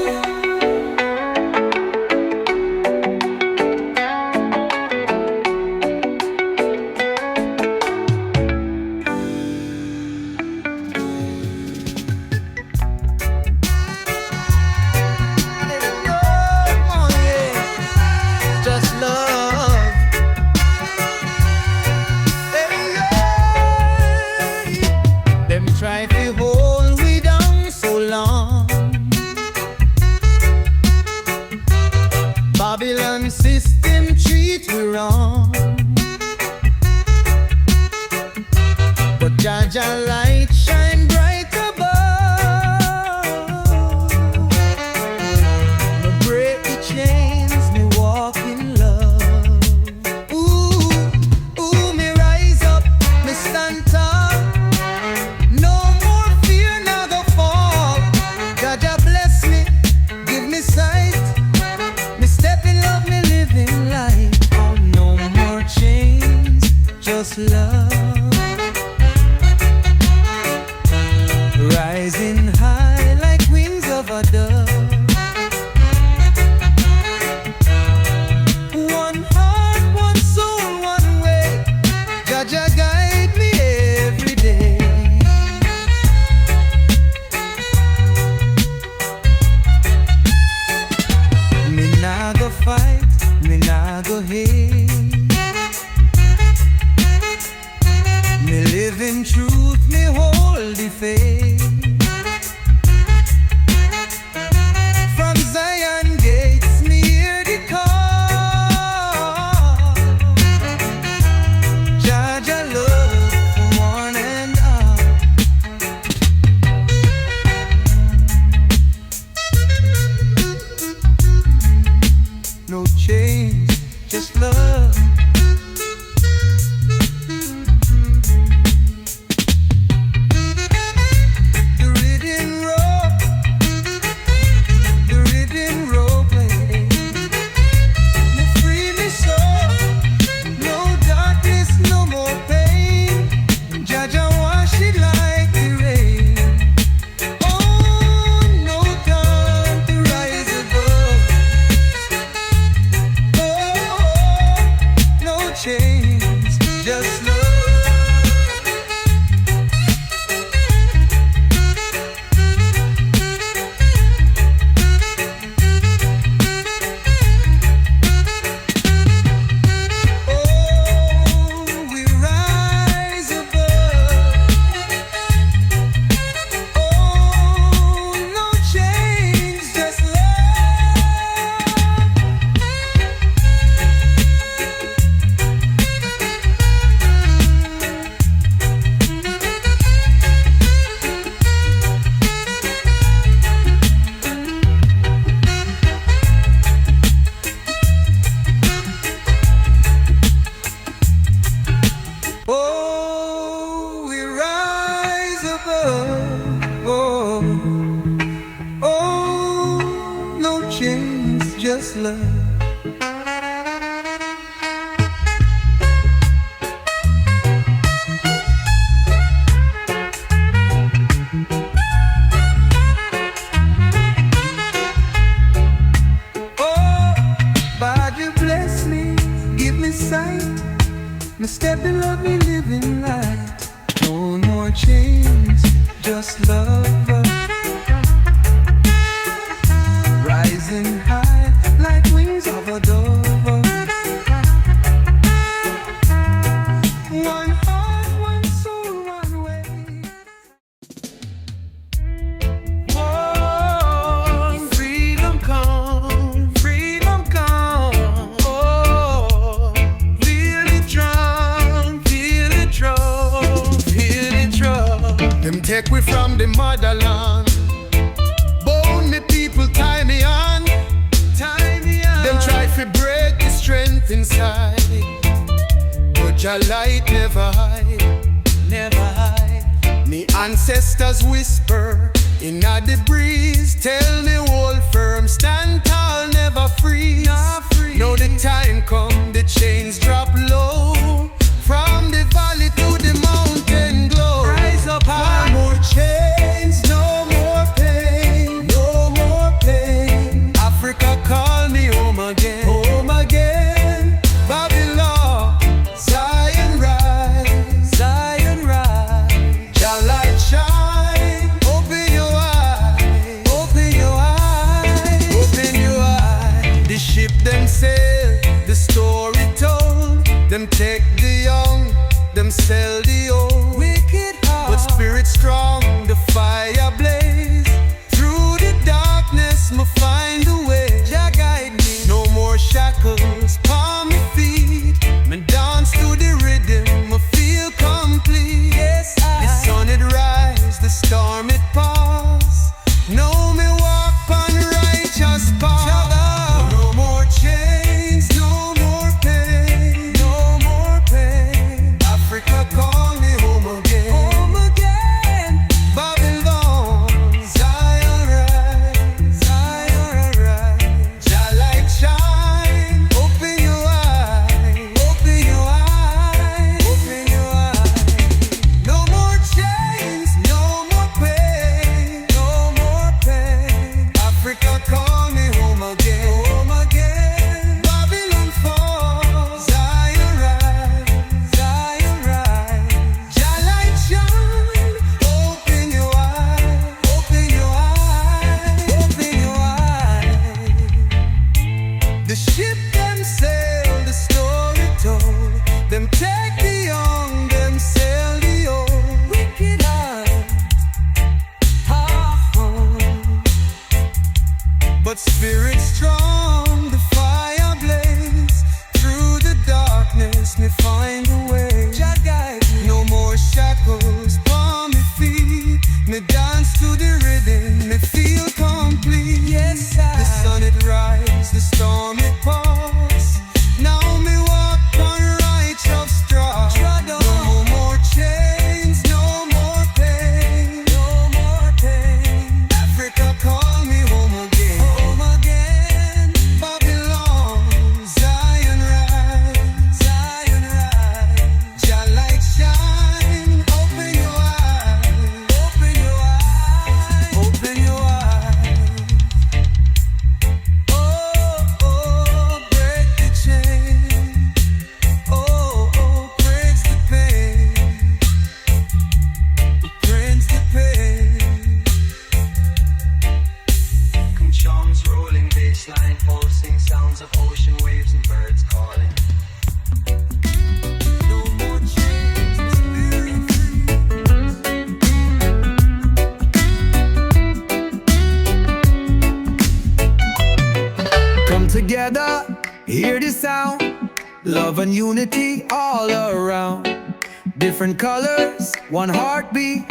just love. Me step in love, me living light. No more chains, just love. Rising high like wings of a dove. One heart, one soul, one way. Oh, freedom come, freedom come. Oh, feel it drum, feel it drum, feel it drum. Them take we from the motherland. Bone me people, tie me on, tie me on. Them try to break the strength inside, but your light never hide, never hide. Me ancestors whisper in the breeze, tell me hold firm, stand tall, never freeze. Now the time come, the chains drop low, from the valley to the mountain glow. Rise up high. No more chains, no more pain, no more pain. Africa call me home again, home again. Babylon, Zion rise, Zion rise. Your light shine, open your eye, open your eye, open your eye. The ship them sail, the story told. Them take the young, them sell the old. Wicked heart, but spirit strong, the fire blaze. Through the darkness, me find a way. Jah guide me. No more shackles, palm me feet. Me dance to the rhythm, me feel complete. Yes, the sun it rise, the storm it pass. Now me walk on righteous path. No more chains, no more pain, no more pain. Africa call me home again, home again. Babylon, Zion rise, Zion rise. Jah light shine, open your eye, open your eye, open your eye. No more chains, no more pain, no more pain. Africa call me home again, home again. Babylon fall, Zion rise, Zion rise. Jah light shine, open your eye, open your eye, open your eye. The ship them sail, the story told. Them take the young, them sell the old. Wicked heart, but spirit strong, the fire blaze. Through the darkness, me find a way. Jah guide me. No more shackles, palm me feet. Me dance to the rhythm, me feel complete. Yes, the sun it rise, the storm it pass. Now me walk on righteous straw. No more chains, no more pain, no more pain. Africa call me home again, home again. Babylon, Zion rise, Zion rise. Jah light shine, open your eye, open your eye, open your eye. Oh, oh, break the chain. Oh, oh, breaks the pain, breaks the pain. Come charms rolling, baseline pulsing, sounds of ocean waves and birds calling. No more chains, spirit free. Come together, hear the sound. Love and unity all around. Different colors, one heartbeat.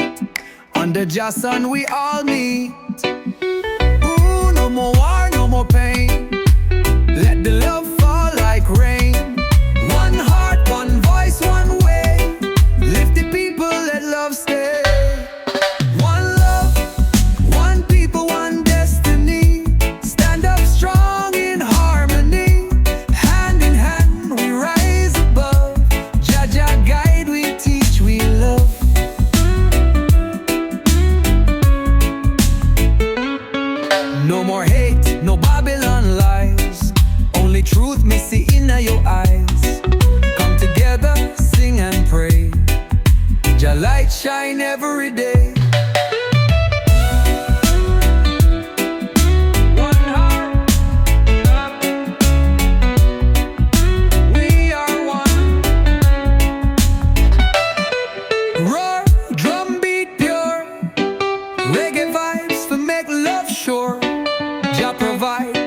Under Jah sun we all meet. Ooh, no more war, no more pain. Let the love fall like rain. One heart, one voice, one way. Lift the people, let love stay. One love, one people, one destiny. Stand up strong in heart.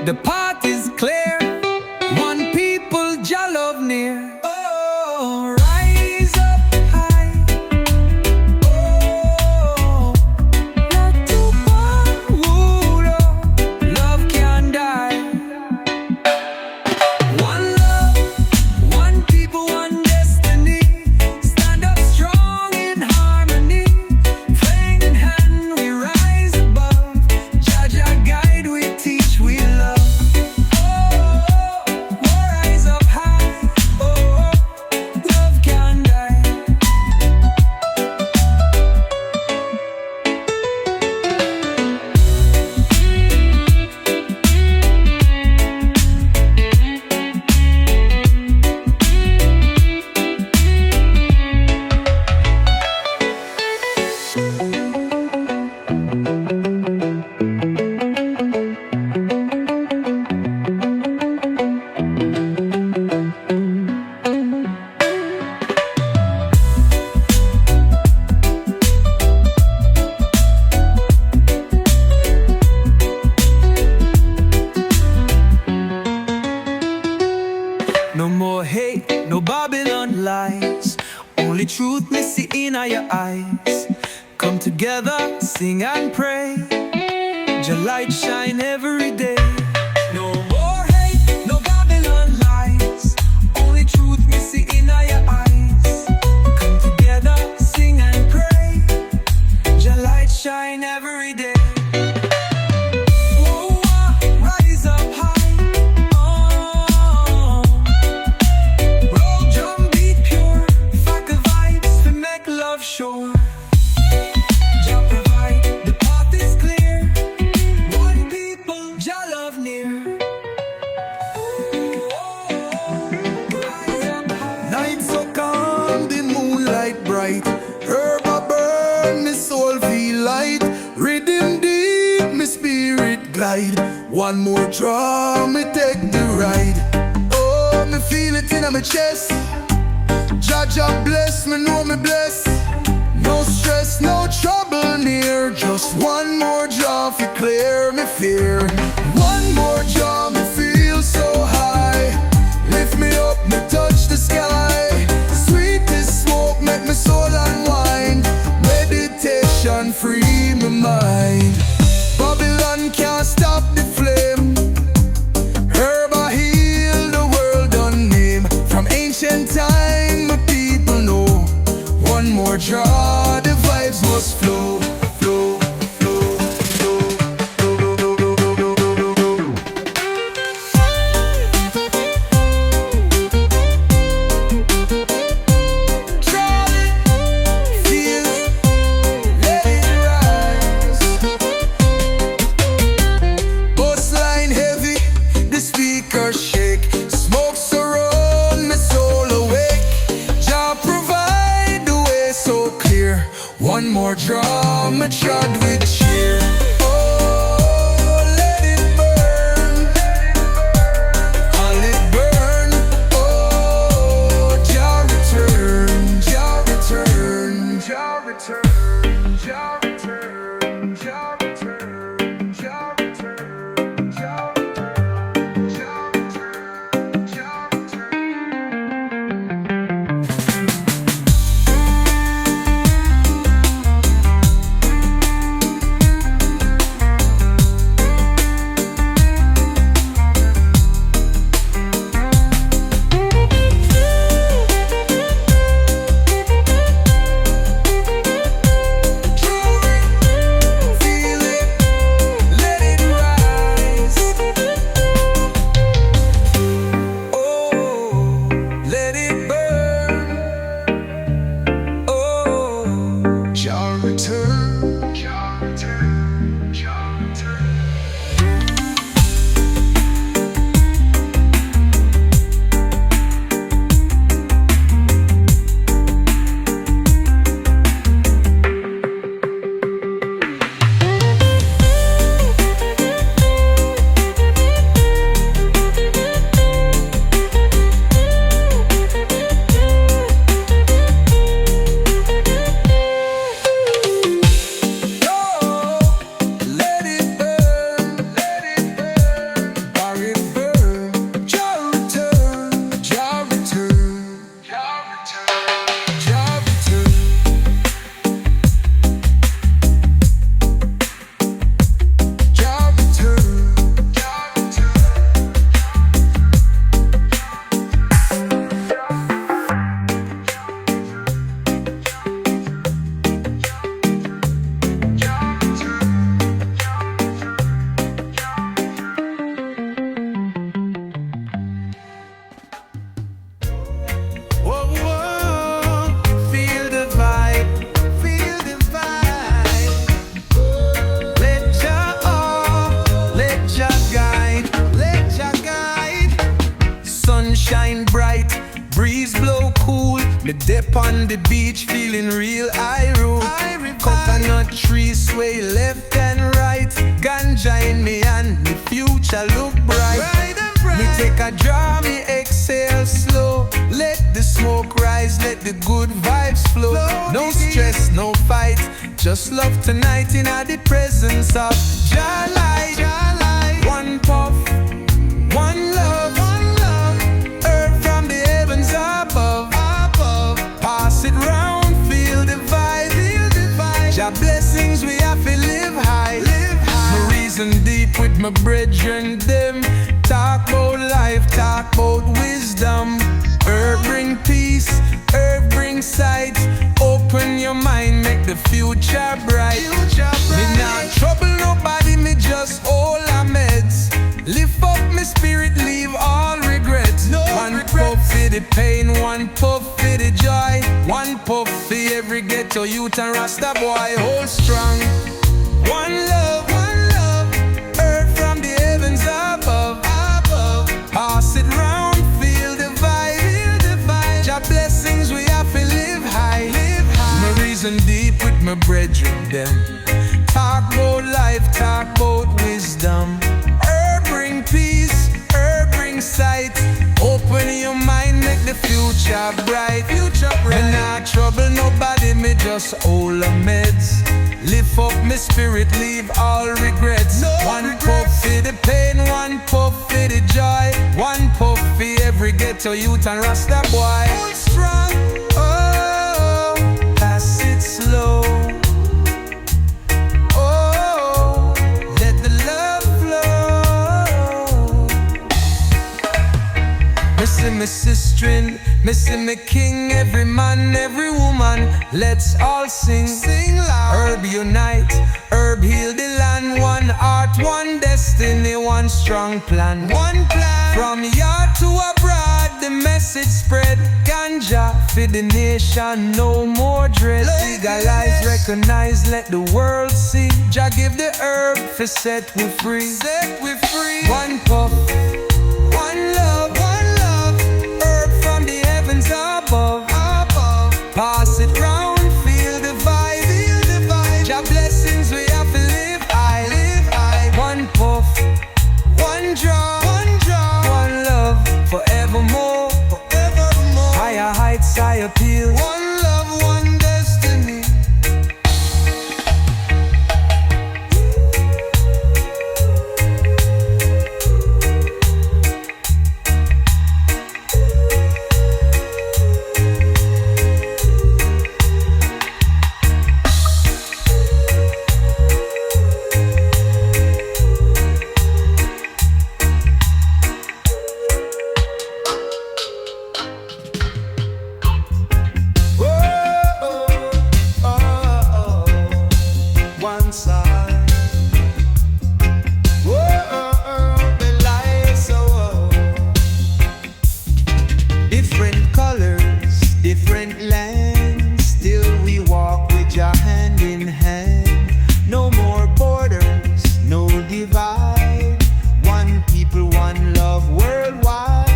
the path is clear. One people, Jah love near. Oh, rise up high. Oh, not too far. Ooh, no, love can't die. One love, one people, one destiny. Stand up strong in harmony. Flame in hand, we rise above. Jah Jah guide, we teach, we love. No more hate, no Babylon lies. Only truth me see in your eyes. Come together, sing and pray. Your light shine every day. No more hate, no Babylon lies. Only truth me see in your eyes. Come together, sing and pray. Your light shine every day. Sure, Jah provide, the path is clear. One people, Jah love near. Night so calm, the moonlight bright. Herb a burn, me soul feel light. Rhythm deep, me spirit glide. One more draw, me take the ride. Oh, me feel it in my chest. Jah Jah bless, me know me bless. No stress, no trouble near. Just one more draw fi clear me fear. One more draw, me feel so high. Lift me up, me touch the sky. Sweetest smoke make me soul unwind. Meditation free my mind. Babylon can't stop the flame. Herb a heal the world unnamed. From ancient time my people know. One more draw, the vibes must flow, flow, flow, flow, flow, flow, flow, flow. Me dip on the beach feeling real irate. Coconut trees sway left and right. Ganja in me and the future look bright. Me take a draw, me exhale slow. Let the smoke rise, let the good vibes flow. No stress, no fight, just love tonight in the presence of Jah light. One puff, one love, earth from the heavens above. Pass it round, feel the vibe. Jah blessings we have to live high. Me reason deep with my brethren them. Talk about life, talk about wisdom. Herb bring peace, herb bring sight. Open your mind, make the future bright. Me not trouble nobody, me just all our meds. Lift up my spirit, leave all regrets. One puff for the pain, one puff for the joy. One puff for every ghetto youth and Rasta boy. Hold strong. One love, earth from the heavens above. Pass it round, feel the vibe. Jah blessings we have to live high. Me reason deep with my brethren them. Talk about life, talk about wisdom. Herb bring peace, herb bring sight. Open your mind, make the future bright. Me not trouble nobody, me just hold the meds. Lift up my spirit, leave all regrets. One puff for the pain, one puff for the joy. One puff for every ghetto youth and Rasta boy. Hold strong, oh, pass it slow. Oh, let the love flow. Missing my sister, missing my king. Every man, every woman, let's all sing. Sing loud. Herb unite, herb heal the land. One heart, one destiny, one strong plan. One plan. From yard to abroad, the message spread. Ganja for the nation, no more dread. Legalize, recognize, let the world see. Jah give the herb for set we free. Set we free. One puff, one love, herb from the heavens above. Pass it round, feel the vibe. Jah blessings we have to live high. One puff, one draw, one love, forevermore. Higher heights I appeal. One love, one destiny. Different colors, different lands, still we walk with your hand in hand. No more borders, no divide. One people, one love worldwide.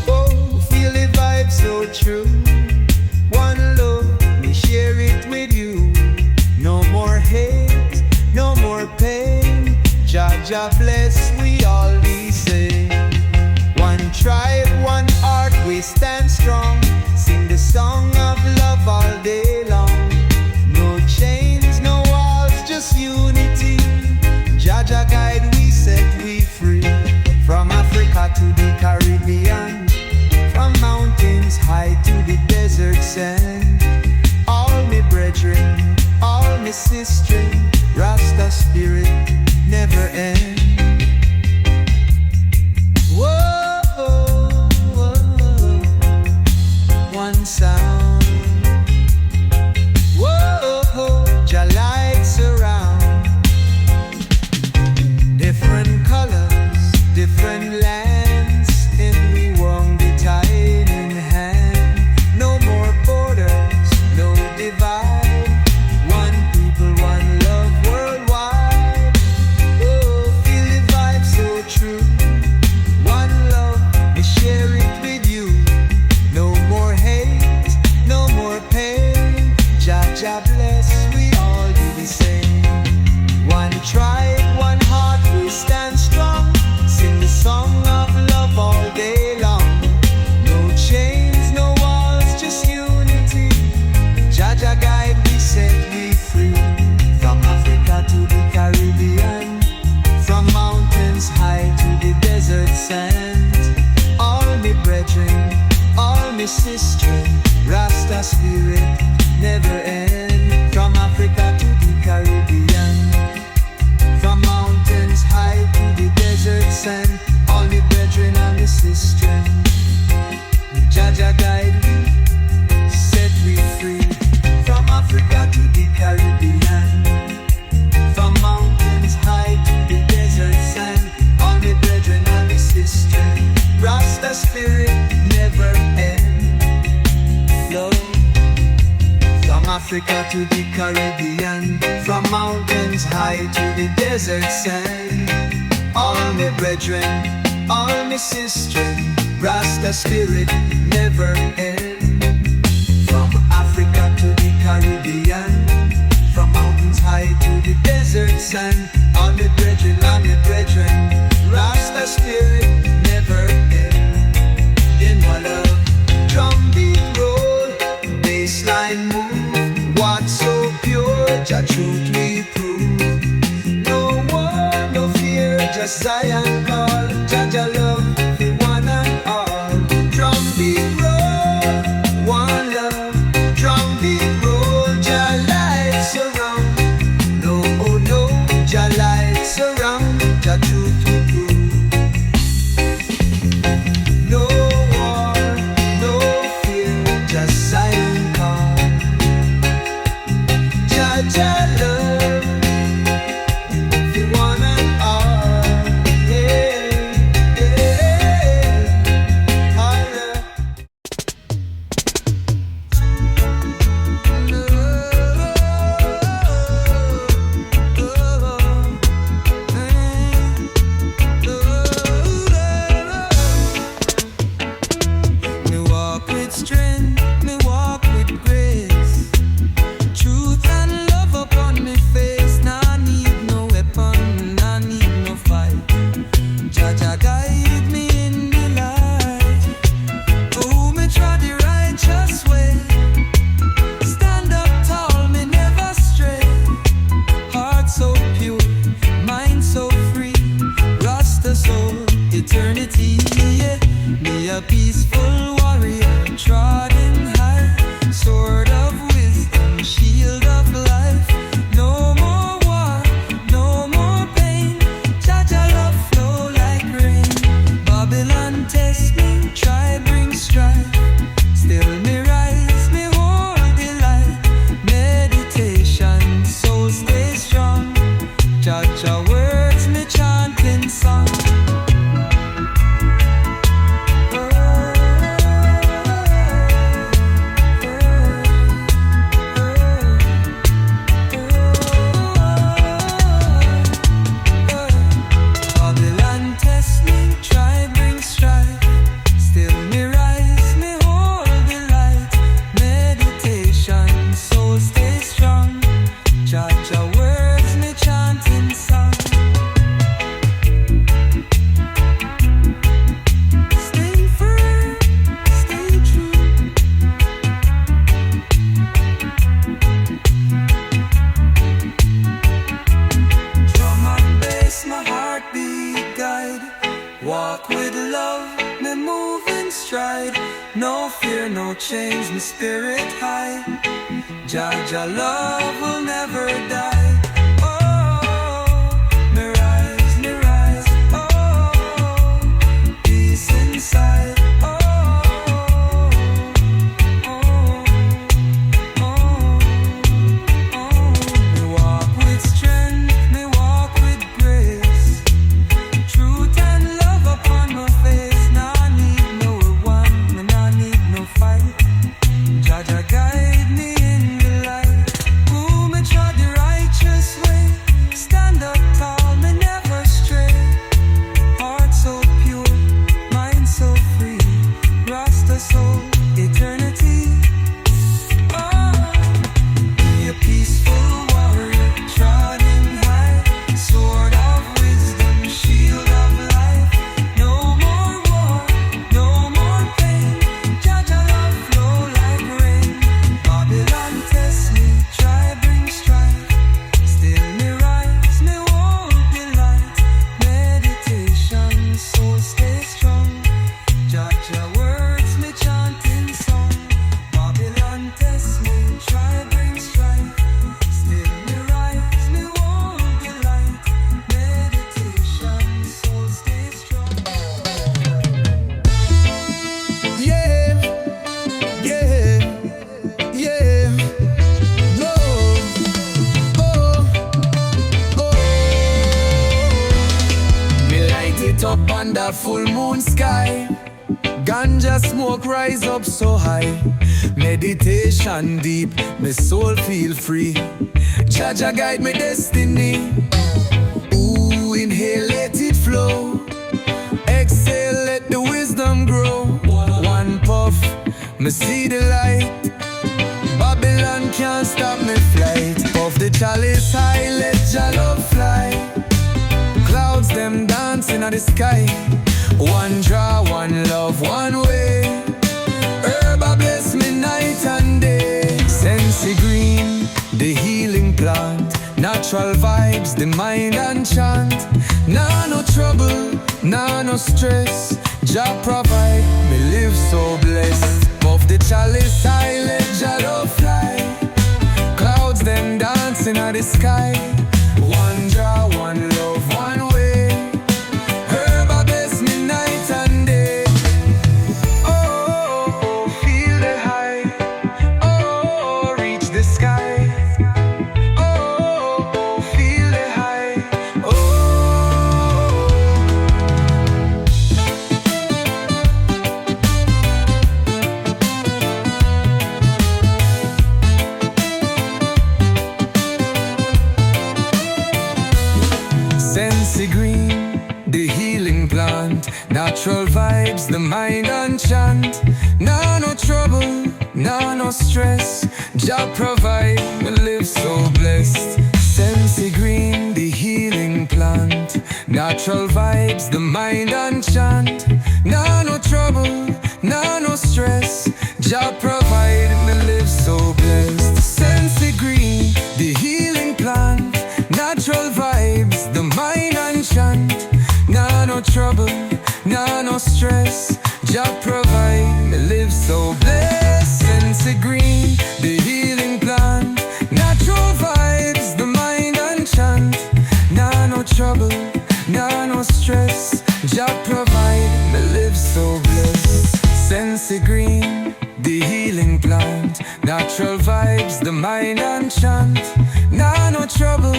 Oh, feel the vibe so true. One love, we share it with you. No more hate, no more pain. Jah bless, we all the same. One tribe, one heart, we stand strong. Sing the song of love all day long. No chains, no walls, just unity. Jah guide, we set we free. From Africa to the Caribbean, from mountains high to the desert sand. All me brethren, all me sister, Rasta spirit never end. Whoa, one sound. Whoa, Jah lights around. Different colors, different lands, and we walk the tide in hand. No more borders, no divide. One people, one love worldwide. Africa to the Caribbean, from mountains high to the desert sand. All my brethren, all my sisters, Rasta spirit never end. From Africa to the Caribbean, from mountains high to the desert sand. All my brethren, Rasta spirit never end. In my love, drum beat roll, bassline move, what's so pure, Jah truth we prove. No war, no fear, just Zion call, Jah love the one and all. Drum beat roll, one love, drum beat roll, Jah light surround. No, oh no, Jah light surround, Jah truth we prove. No war, no fear, just Zion call. Jah love the one and all. Yeah, yeah, Allah. Me walk with strength, me walk with grace. Truth and love upon me face. Nah need no weapon, nah need no fight. Jah guide me in the light. Oh, me try the righteous way. Stand up tall, me never stray. Heart so pure, mind so free. Rasta soul, eternity, yeah. Me a peaceful warrior, trodden high. Sword of wisdom, shield of life. No more war, no more pain. Jah love flow like rain. Babylon test me, try bring strife. Still me rise, me hold the light. Meditation, soul stay strong. Jah words me chanting song. Babylon test me, try bring strife. Still me rise, me hold the light. Meditation, soul stay strong. Jah words me chanting song. Stay firm, stay true. Drum and bass, my heartbeat guide. Walk with love, me move in stride. No fear, no change, me spirit high. Jah love will never die. Oh, me rise, oh, peace inside. Oh, oh, oh, oh. Me walk with strength, me walk with grace. Truth and love upon my face. Nah need no one, me nah need no fight. Jah guide me in the light. Ooh, me try the righteous way. Stand up tall, me never stray. Heart so pure, mind so free. Rasta soul, eternity. Oh, be a peaceful warrior, trodden high. Sword of wisdom, shield of life. No more war, no more pain. Jah love flow like rain. Babylon test me, try bring strife. Still me rise, me hold the light. Meditation, soul stay strong. Jah words me chanting song. Babylon test me, try bring strife. Still me rise, me hold the light. Meditation, soul stay strong. Yeah, yeah, yeah. No, oh, oh. Me light it up under full moon sky. Ganja smoke rise up so high. Meditation deep, my soul feel free. Jaja guide my destiny. Ooh, inhale, let it flow. Exhale, let the wisdom grow. One puff, me see the light. Babylon can't stop me flight. Puff the chalice high, let Jah love fly. Clouds them dancing at the sky. One draw, one love, one way. Herb bless me night and day. Sensi green, the healing plant. Natural vibes, the mind and chant. Nah no trouble, nah no stress. Jah provide, me live so blessed. Puff the chalice high, let Jah love fly. Clouds them dancing at the sky. One draw, one love, one way. Herb bless me night and day. Oh, feel the high. Oh, reach the sky. Oh, feel the high. Sensi green, the healing plant. Natural vibes, the mind and chant. Nah no trouble, nah no stress. Jah provide, me live so blessed. Sensi green, the healing plant. Natural vibes, the mind and chant. Nah no trouble, nah no stress. Jah provide, me live so blessed. Sensi green, the healing plant. Natural vibes, the mind and chant. Nah no trouble, nah no stress. Jah provide, me live so blessed. Sensi green, the healing plant. Natural vibes, the mind and chant. Nah no trouble, nah no stress. Jah provide, me live so blessed. Sensi green, the healing plant. Natural vibes, the mind and chant. Nah no trouble,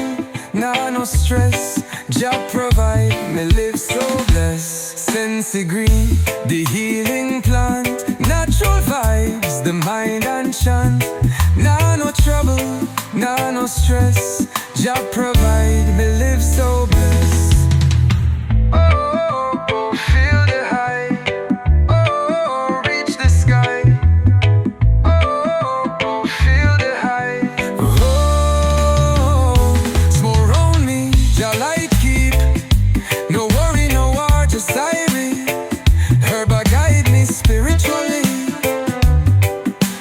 nah no stress. Jah provide, me live so blessed. Sensi green, the healing plant. Natural vibes, the mind and chant. Nah no trouble, nah no stress. Jah provide, me live so blessed. Oh, feel the high. Oh, reach the sky. Oh, feel the high. Oh, small round me, Jah light keep. No worry, no war, just siren. Herba guide me spiritually.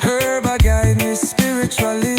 Herba guide me spiritually.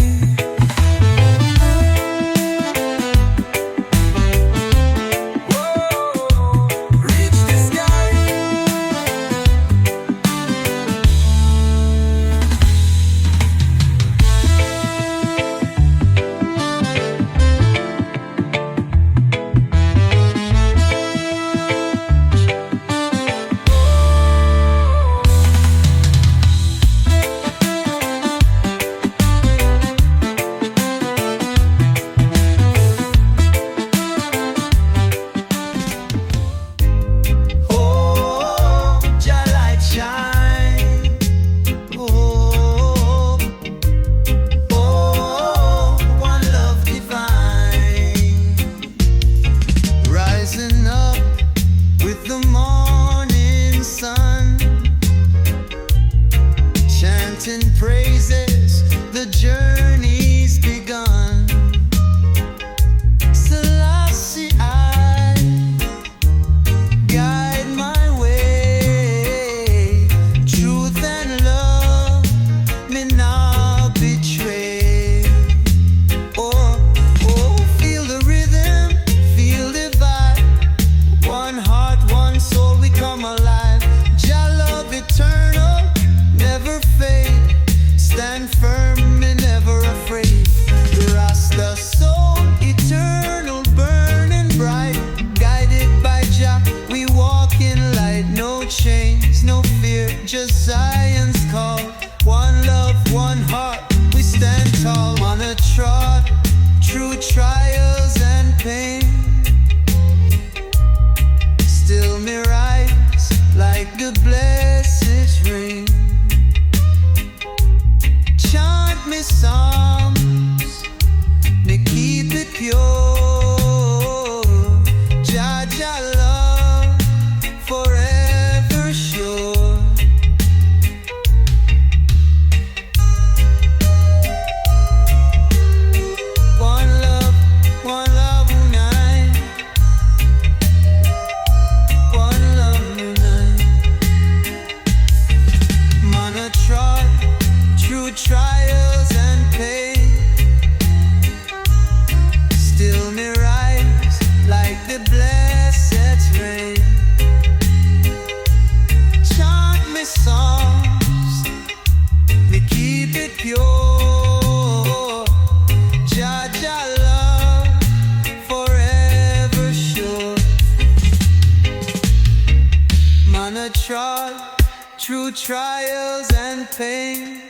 through trials and pain,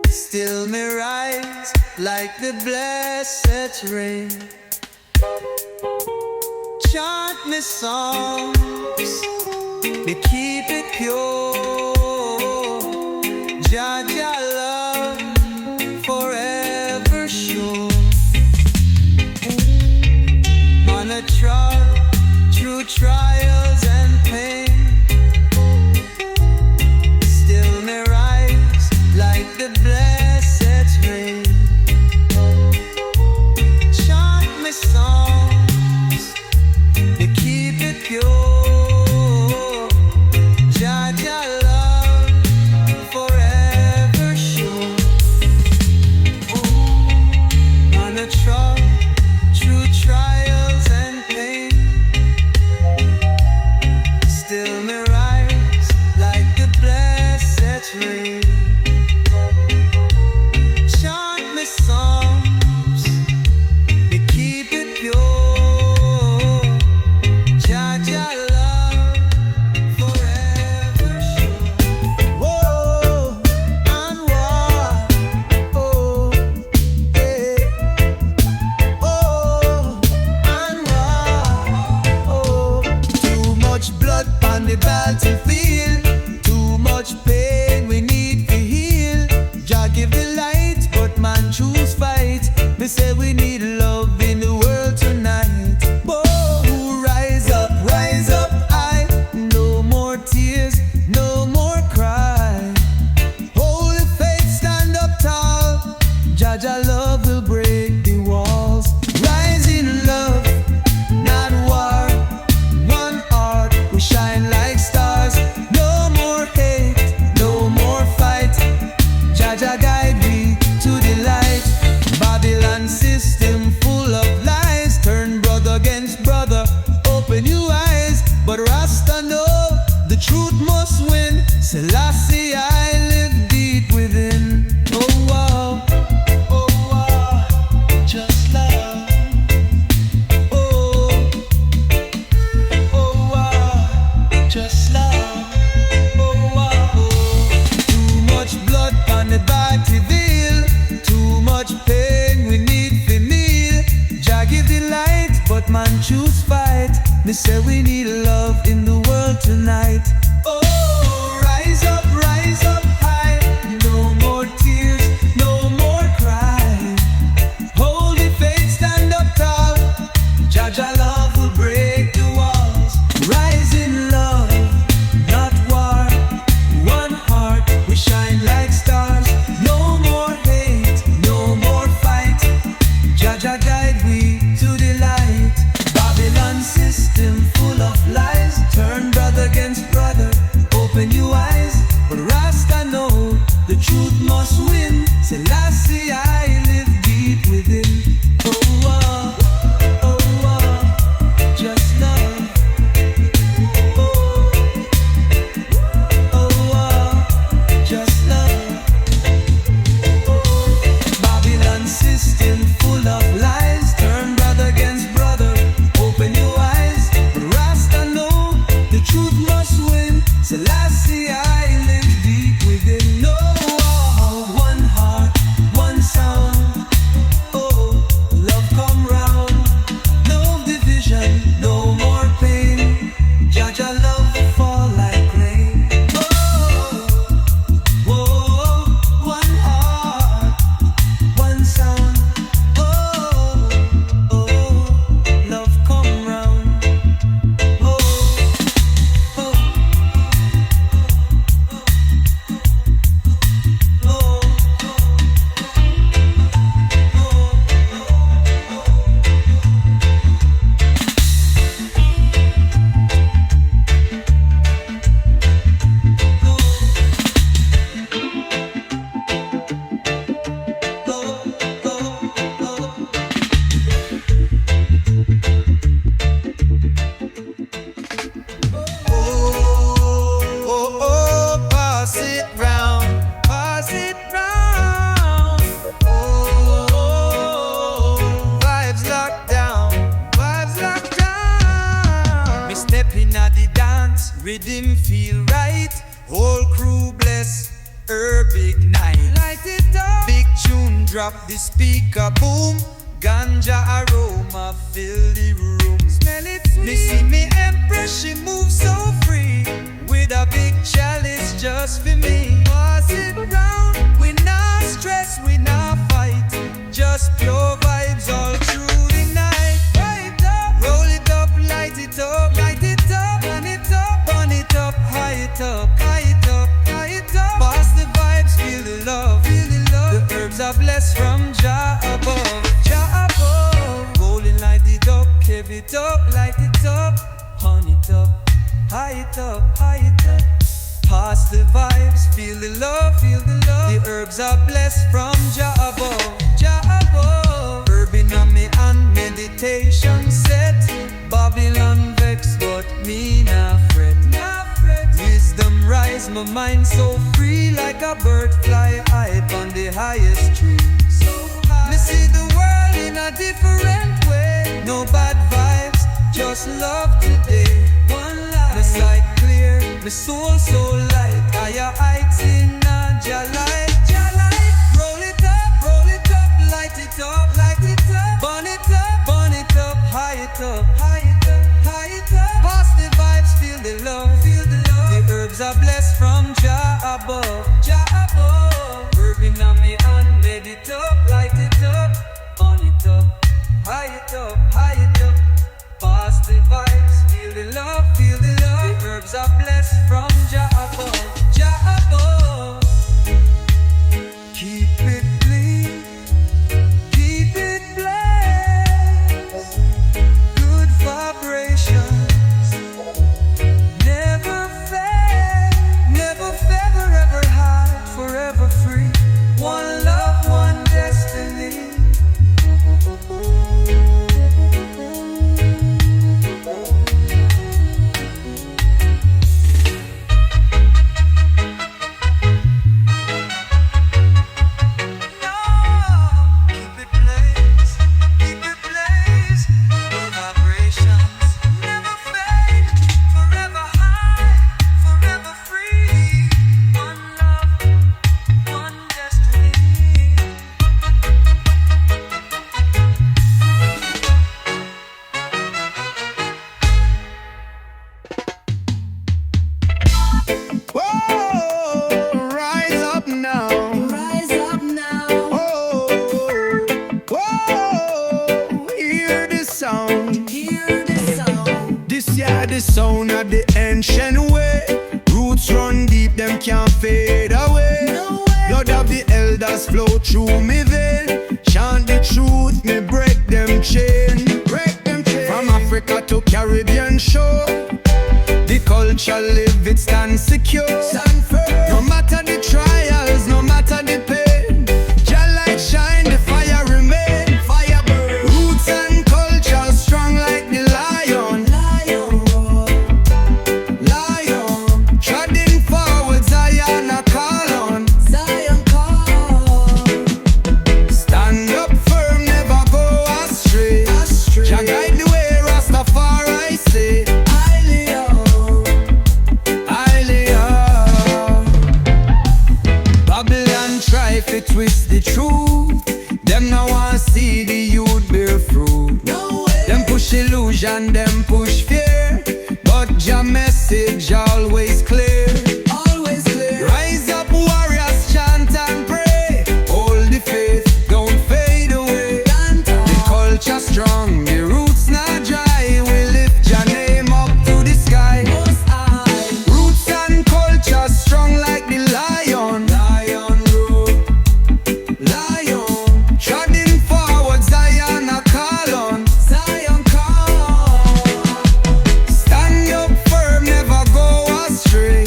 still me rise like the blessed rain. Chant me songs, me keep it pure. Ganja love forever sure. On a trial, through trials and pain, still me rise like the blessed rain. Chant me songs, me keep it pure. Ganja love forever sure. On a trial, through trials and pain, still me rise like the blessed rain. Chant me songs, me keep it pure. Ganja love forever sure. Whoa, and war, oh, yeah. Oh, and war, oh. Too much blood on the battlefield, too much pain we need to heal. Jah give the light, but man choose fight. Me say we need love in the world tonight. Oh, rise up high. No more tears, no more cry. Holy faith, stand up tall. Jah love will break the walls. Rise in love, not war. One heart, we shine like stars. No more hate, no more fight. Jah guide me to the light. Babylon system full of lies, turn brother against brother. Open your eyes, but Rasta know the truth must win. Selassie, I live deep within. Oh wow, just love. Oh wow, just love. Oh wow. Too much blood on the battlefield, too much pain we need to kneel. Jah give the light, but man choose fight. Me say we need love in the world tonight. Oh, rise up high. No more tears, no more cry. Holy faith, stand up tall. Jah love will break the walls. Rise in love, not war. One heart, we shine like stars. No more hate, no more fight. Jah guide we to the light. Babylon system full of lies, turn brother against brother. Open your eyes, but Rasta rhythm feel right. Whole crew bless, herb ignite. Light it up, big tune drop, the speaker boom. Ganja aroma fill the room. Smell it sweet. Me see me empress, she moves so free, with a big chalice just for me. Pass it round, we not stress, we not fight, just pure vibes all through the night. Right up, roll it up, light it up, light it up, burn it up, burn it up, high it up, high it up, high it up. Pass the vibes, feel the love, feel the love. The herbs are blessed from Jah above, Jah above. Rolling, light it up, keep it up, light it up, burn it up, high it up, high it up. Pass the vibes, feel the love, feel the love. The herbs are blessed from Jah above, Jah above. Herb in me and meditation set. Babylon vex, but me not fret. Wisdom rise, my mind so free, like a bird fly high on the highest tree. So high. Me see the world in a different way. No bad vibes, just love today. One life, my sight clear, my soul so light. Higher heights in a Jah light, Jah light. Roll it up, light it up, light it up. Burn it up, high it up, high it up, high it up. Pass the vibes, feel the love, feel the love. The herbs are blessed from Jah above, Jah above. Herb in me and made it up, light it up, burn it up, high it up, high it up. Pass the vibes, feel the love, feel the love. The herbs are blessed from Jah above, Jah above. Keep it clean, keep it blessed. Good vibrations, never fade, forever high, forever free. One love, one destiny. The sound of the ancient way. Roots run deep, them can't fade away. No way. Blood of the elders flow through me vein. Chant the truth, me break them chain. Break them chain. From Africa to Caribbean shore, the culture live, it stand secure. Stand firm. No matter the trials, no matter the pain, Jah light shine, the fire remain. Fire burn. Roots and culture strong like the lion. Twist the truth, them now want see the youth bear fruit. No way. Them push illusion, them push fear, but Jah message always clear. Always clear. Rise up warriors, chant and pray. Hold the faith, don't fade away. The culture strong, the roots not dry. We lift Jah name up to the sky. Roots and culture strong like the lion. Stand up firm, never go astray.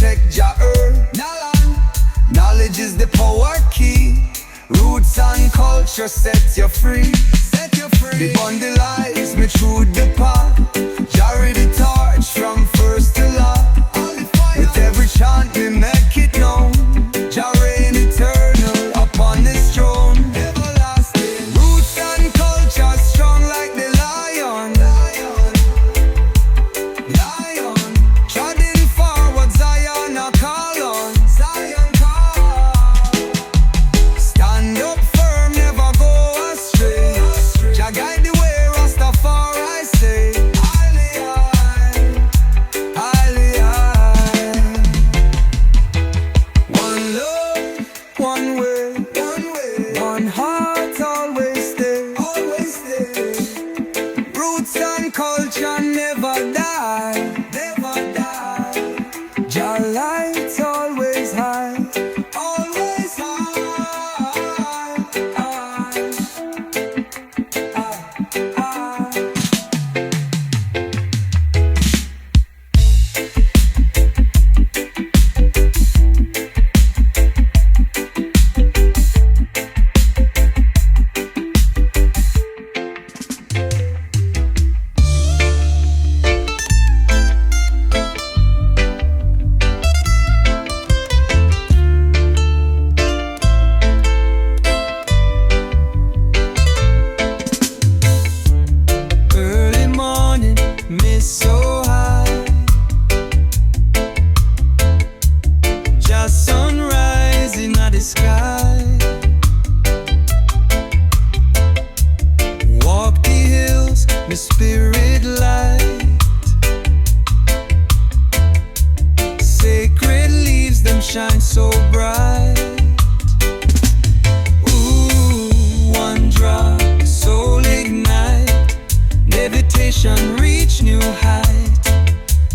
protect Jah earth. Knowledge is the power key. Roots and culture set you free. The bundle lies me through the path. Carry the torch from first to last. With every chant we make it known. Jah reign eternal upon this throne. Everlasting. Roots and culture strong like the lion. Treading forward, Zion a call on. Stand up firm, never go astray. Jah guide the way, Rastafari say. One love, one way, one heart, always stay. Roots and culture never die. Jah light always high. Early morning, mist so high. Just sunrise in the sky. Walk the hills, my spirit light. Sacred leaves, them shine so bright. Ooh, one drop, soul ignite. Levitation reach new height.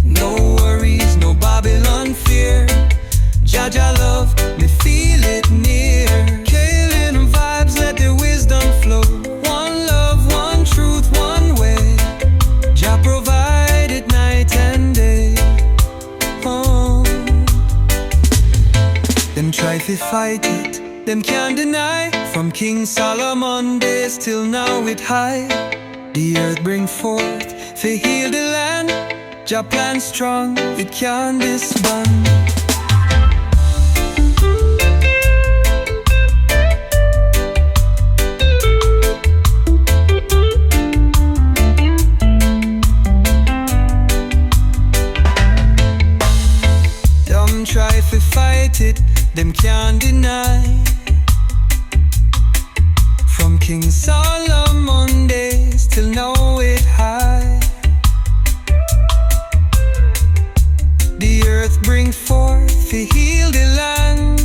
No worries, no Babylon fear. Jaja love, me feel it near. Kaling vibes, let the wisdom flow. One love, one truth, one way. Jah provided night and day. Oh. Them try to fight it, them can't deny. From King Solomon days till now it high. The earth bring forth, to heal the land. Jah plan strong, it can't disband. Them try to fight it, them can't deny. From King Solomon days till now it high. The earth bring forth to heal the land.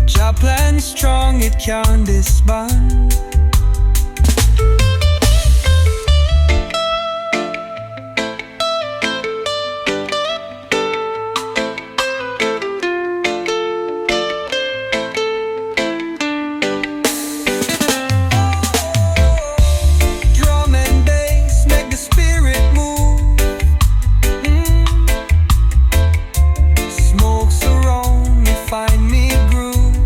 Jah plan strong, it can't disband. Drum and bass make the spirit move. Smoke surround me, find me groove.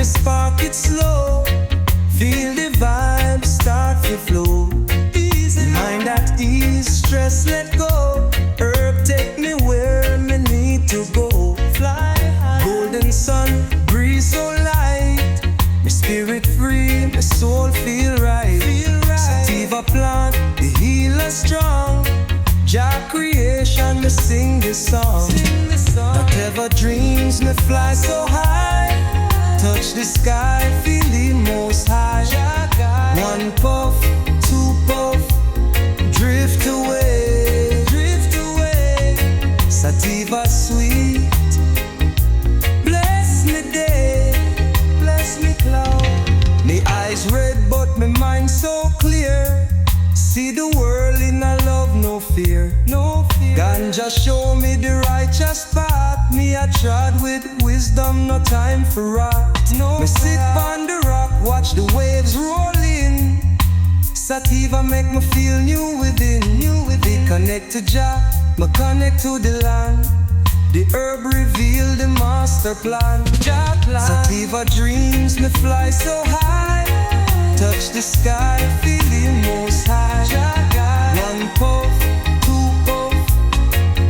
me spark it slow. Feel the vibes start to flow. Easy. Mind at ease, stress let go. Herb take me where me need to go. Fly high. Golden sun, breeze so light. My spirit free, my soul feel right. Sativa plant, the healer strong. Jah creation, me sing this song. Whatever dreams me fly so high. Touch the sky, feel the most high. One puff, two puff, drift away, drift away. Sativa sweet, bless me day, bless me cloud. Me eyes red but me mind so clear. See the world in a love, no fear, no fear. Ganja show me the righteous path. Me a trod with wisdom, no time for rot. No me sit on the rock, watch the waves rolling. Sativa make me feel new within, new within. Connect to Jah, me connect to the land. The herb reveal the master plan. Jah plan. Sativa dreams me fly so high. Touch the sky, feel the most high. One puff, two puff,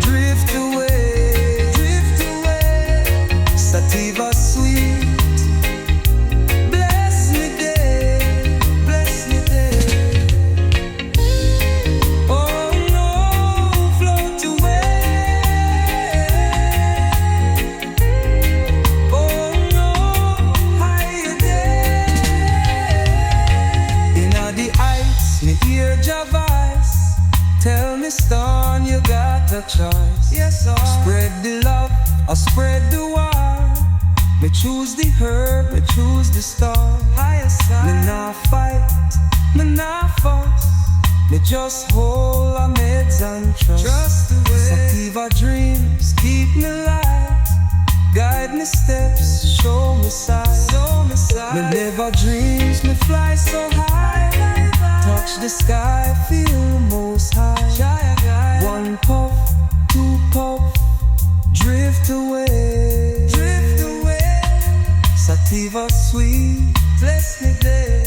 drift away, drift away. Sativa sweet, bless me day, bless me day. Oh no, float away. Oh no, higher day. Inna the heights, me hear Jah voice. Tell me, son, you got a choice. Yes, sir. Spread the love or spread the war. Me choose the herb, me choose the star. Higher side. Me nah fight, me nah fuss. Me just hold my meds and trust. Trust the way. Sativa dreams keep me light. Guide me steps, show me sight. Show me sight. Me never dreams, me fly so high. Touch the sky, feel most high. One puff, two puff, drift away, drift away. Sativa sweet, bless me day.